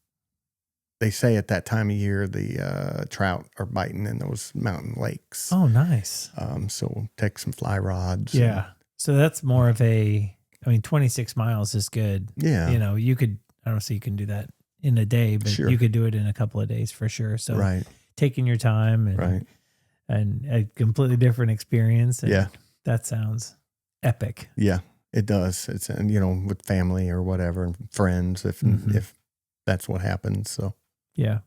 they say at that time of year, the trout are biting in those mountain lakes. Oh, nice. So we'll take some fly rods. Yeah. So that's more of 26 miles is good. Yeah. I don't see you can do that in a day, but you could do it in a couple of days for sure. So taking your time and a completely different experience. And that sounds epic. Yeah, it does. It's, with family or whatever, and friends, if that's what happens. So, yeah.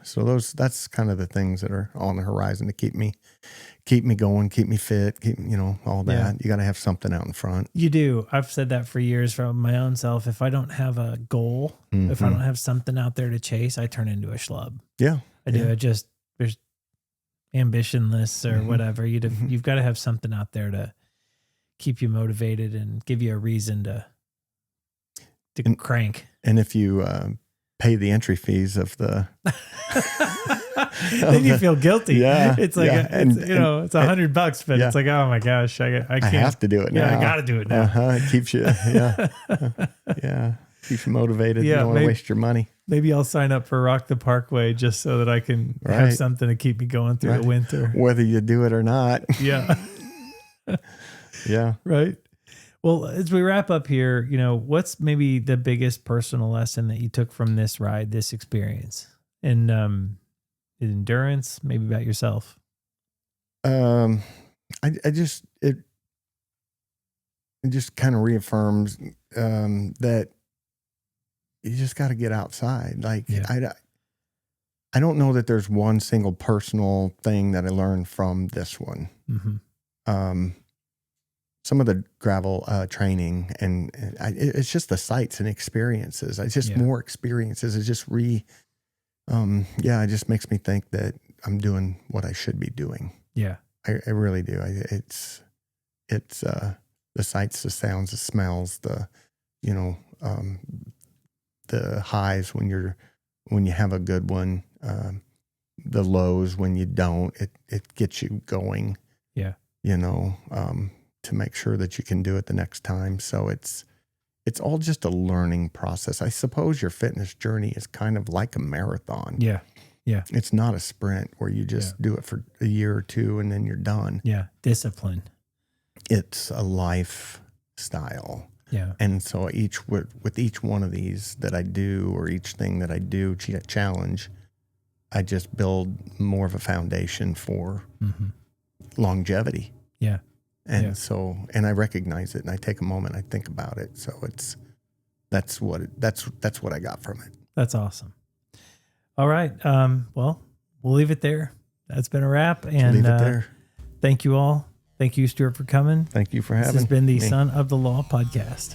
So that's kind of the things that are on the horizon to keep me going, keep me fit, all that. Yeah. You got to have something out in front. You do. I've said that for years from my own self. If I don't have a goal, if I don't have something out there to chase, I turn into a schlub. Yeah. I do. There's ambitionless or whatever. You've got to have something out there to keep you motivated and give you a reason to crank. And if you, pay the entry fees of the then you feel guilty. Yeah. It's like it's $100, but it's like, oh my gosh, I can't. I have to do it now. Yeah, I got to do it now. It keeps you keeps you motivated. You don't want to waste your money. Maybe I'll sign up for Rock the Parkway just so that I can have something to keep me going through the winter. Whether you do it or not. Yeah. Yeah. Right. Well, as we wrap up here, what's maybe the biggest personal lesson that you took from this ride, this experience, and endurance, maybe about yourself? It just kind of reaffirms that you just got to get outside. Like Yeah. I don't know that there's one single personal thing that I learned from this one. Mm-hmm. Some of the gravel training it's just the sights and experiences. It's just more experiences. It's just it just makes me think that I'm doing what I should be doing. Yeah. I really do. It's the sights, the sounds, the smells, the highs when you have a good one, the lows when you don't. It gets you going. Yeah. To make sure that you can do it the next time. So it's all just a learning process. I suppose your fitness journey is kind of like a marathon. Yeah. Yeah. It's not a sprint where you just do it for a year or two and then you're done. Yeah. Discipline. It's a lifestyle. Yeah. And so with each one of these that I do, or each thing that I do, challenge, I just build more of a foundation for longevity. Yeah. And and I recognize it, and I take a moment, I think about it. So that's what I got from it. That's awesome. All right. Well, we'll leave it there. That's been a wrap. And leave it there. Thank you all. Thank you, Stuart, for coming. Thank you for having me. This has been the Son of the Law podcast.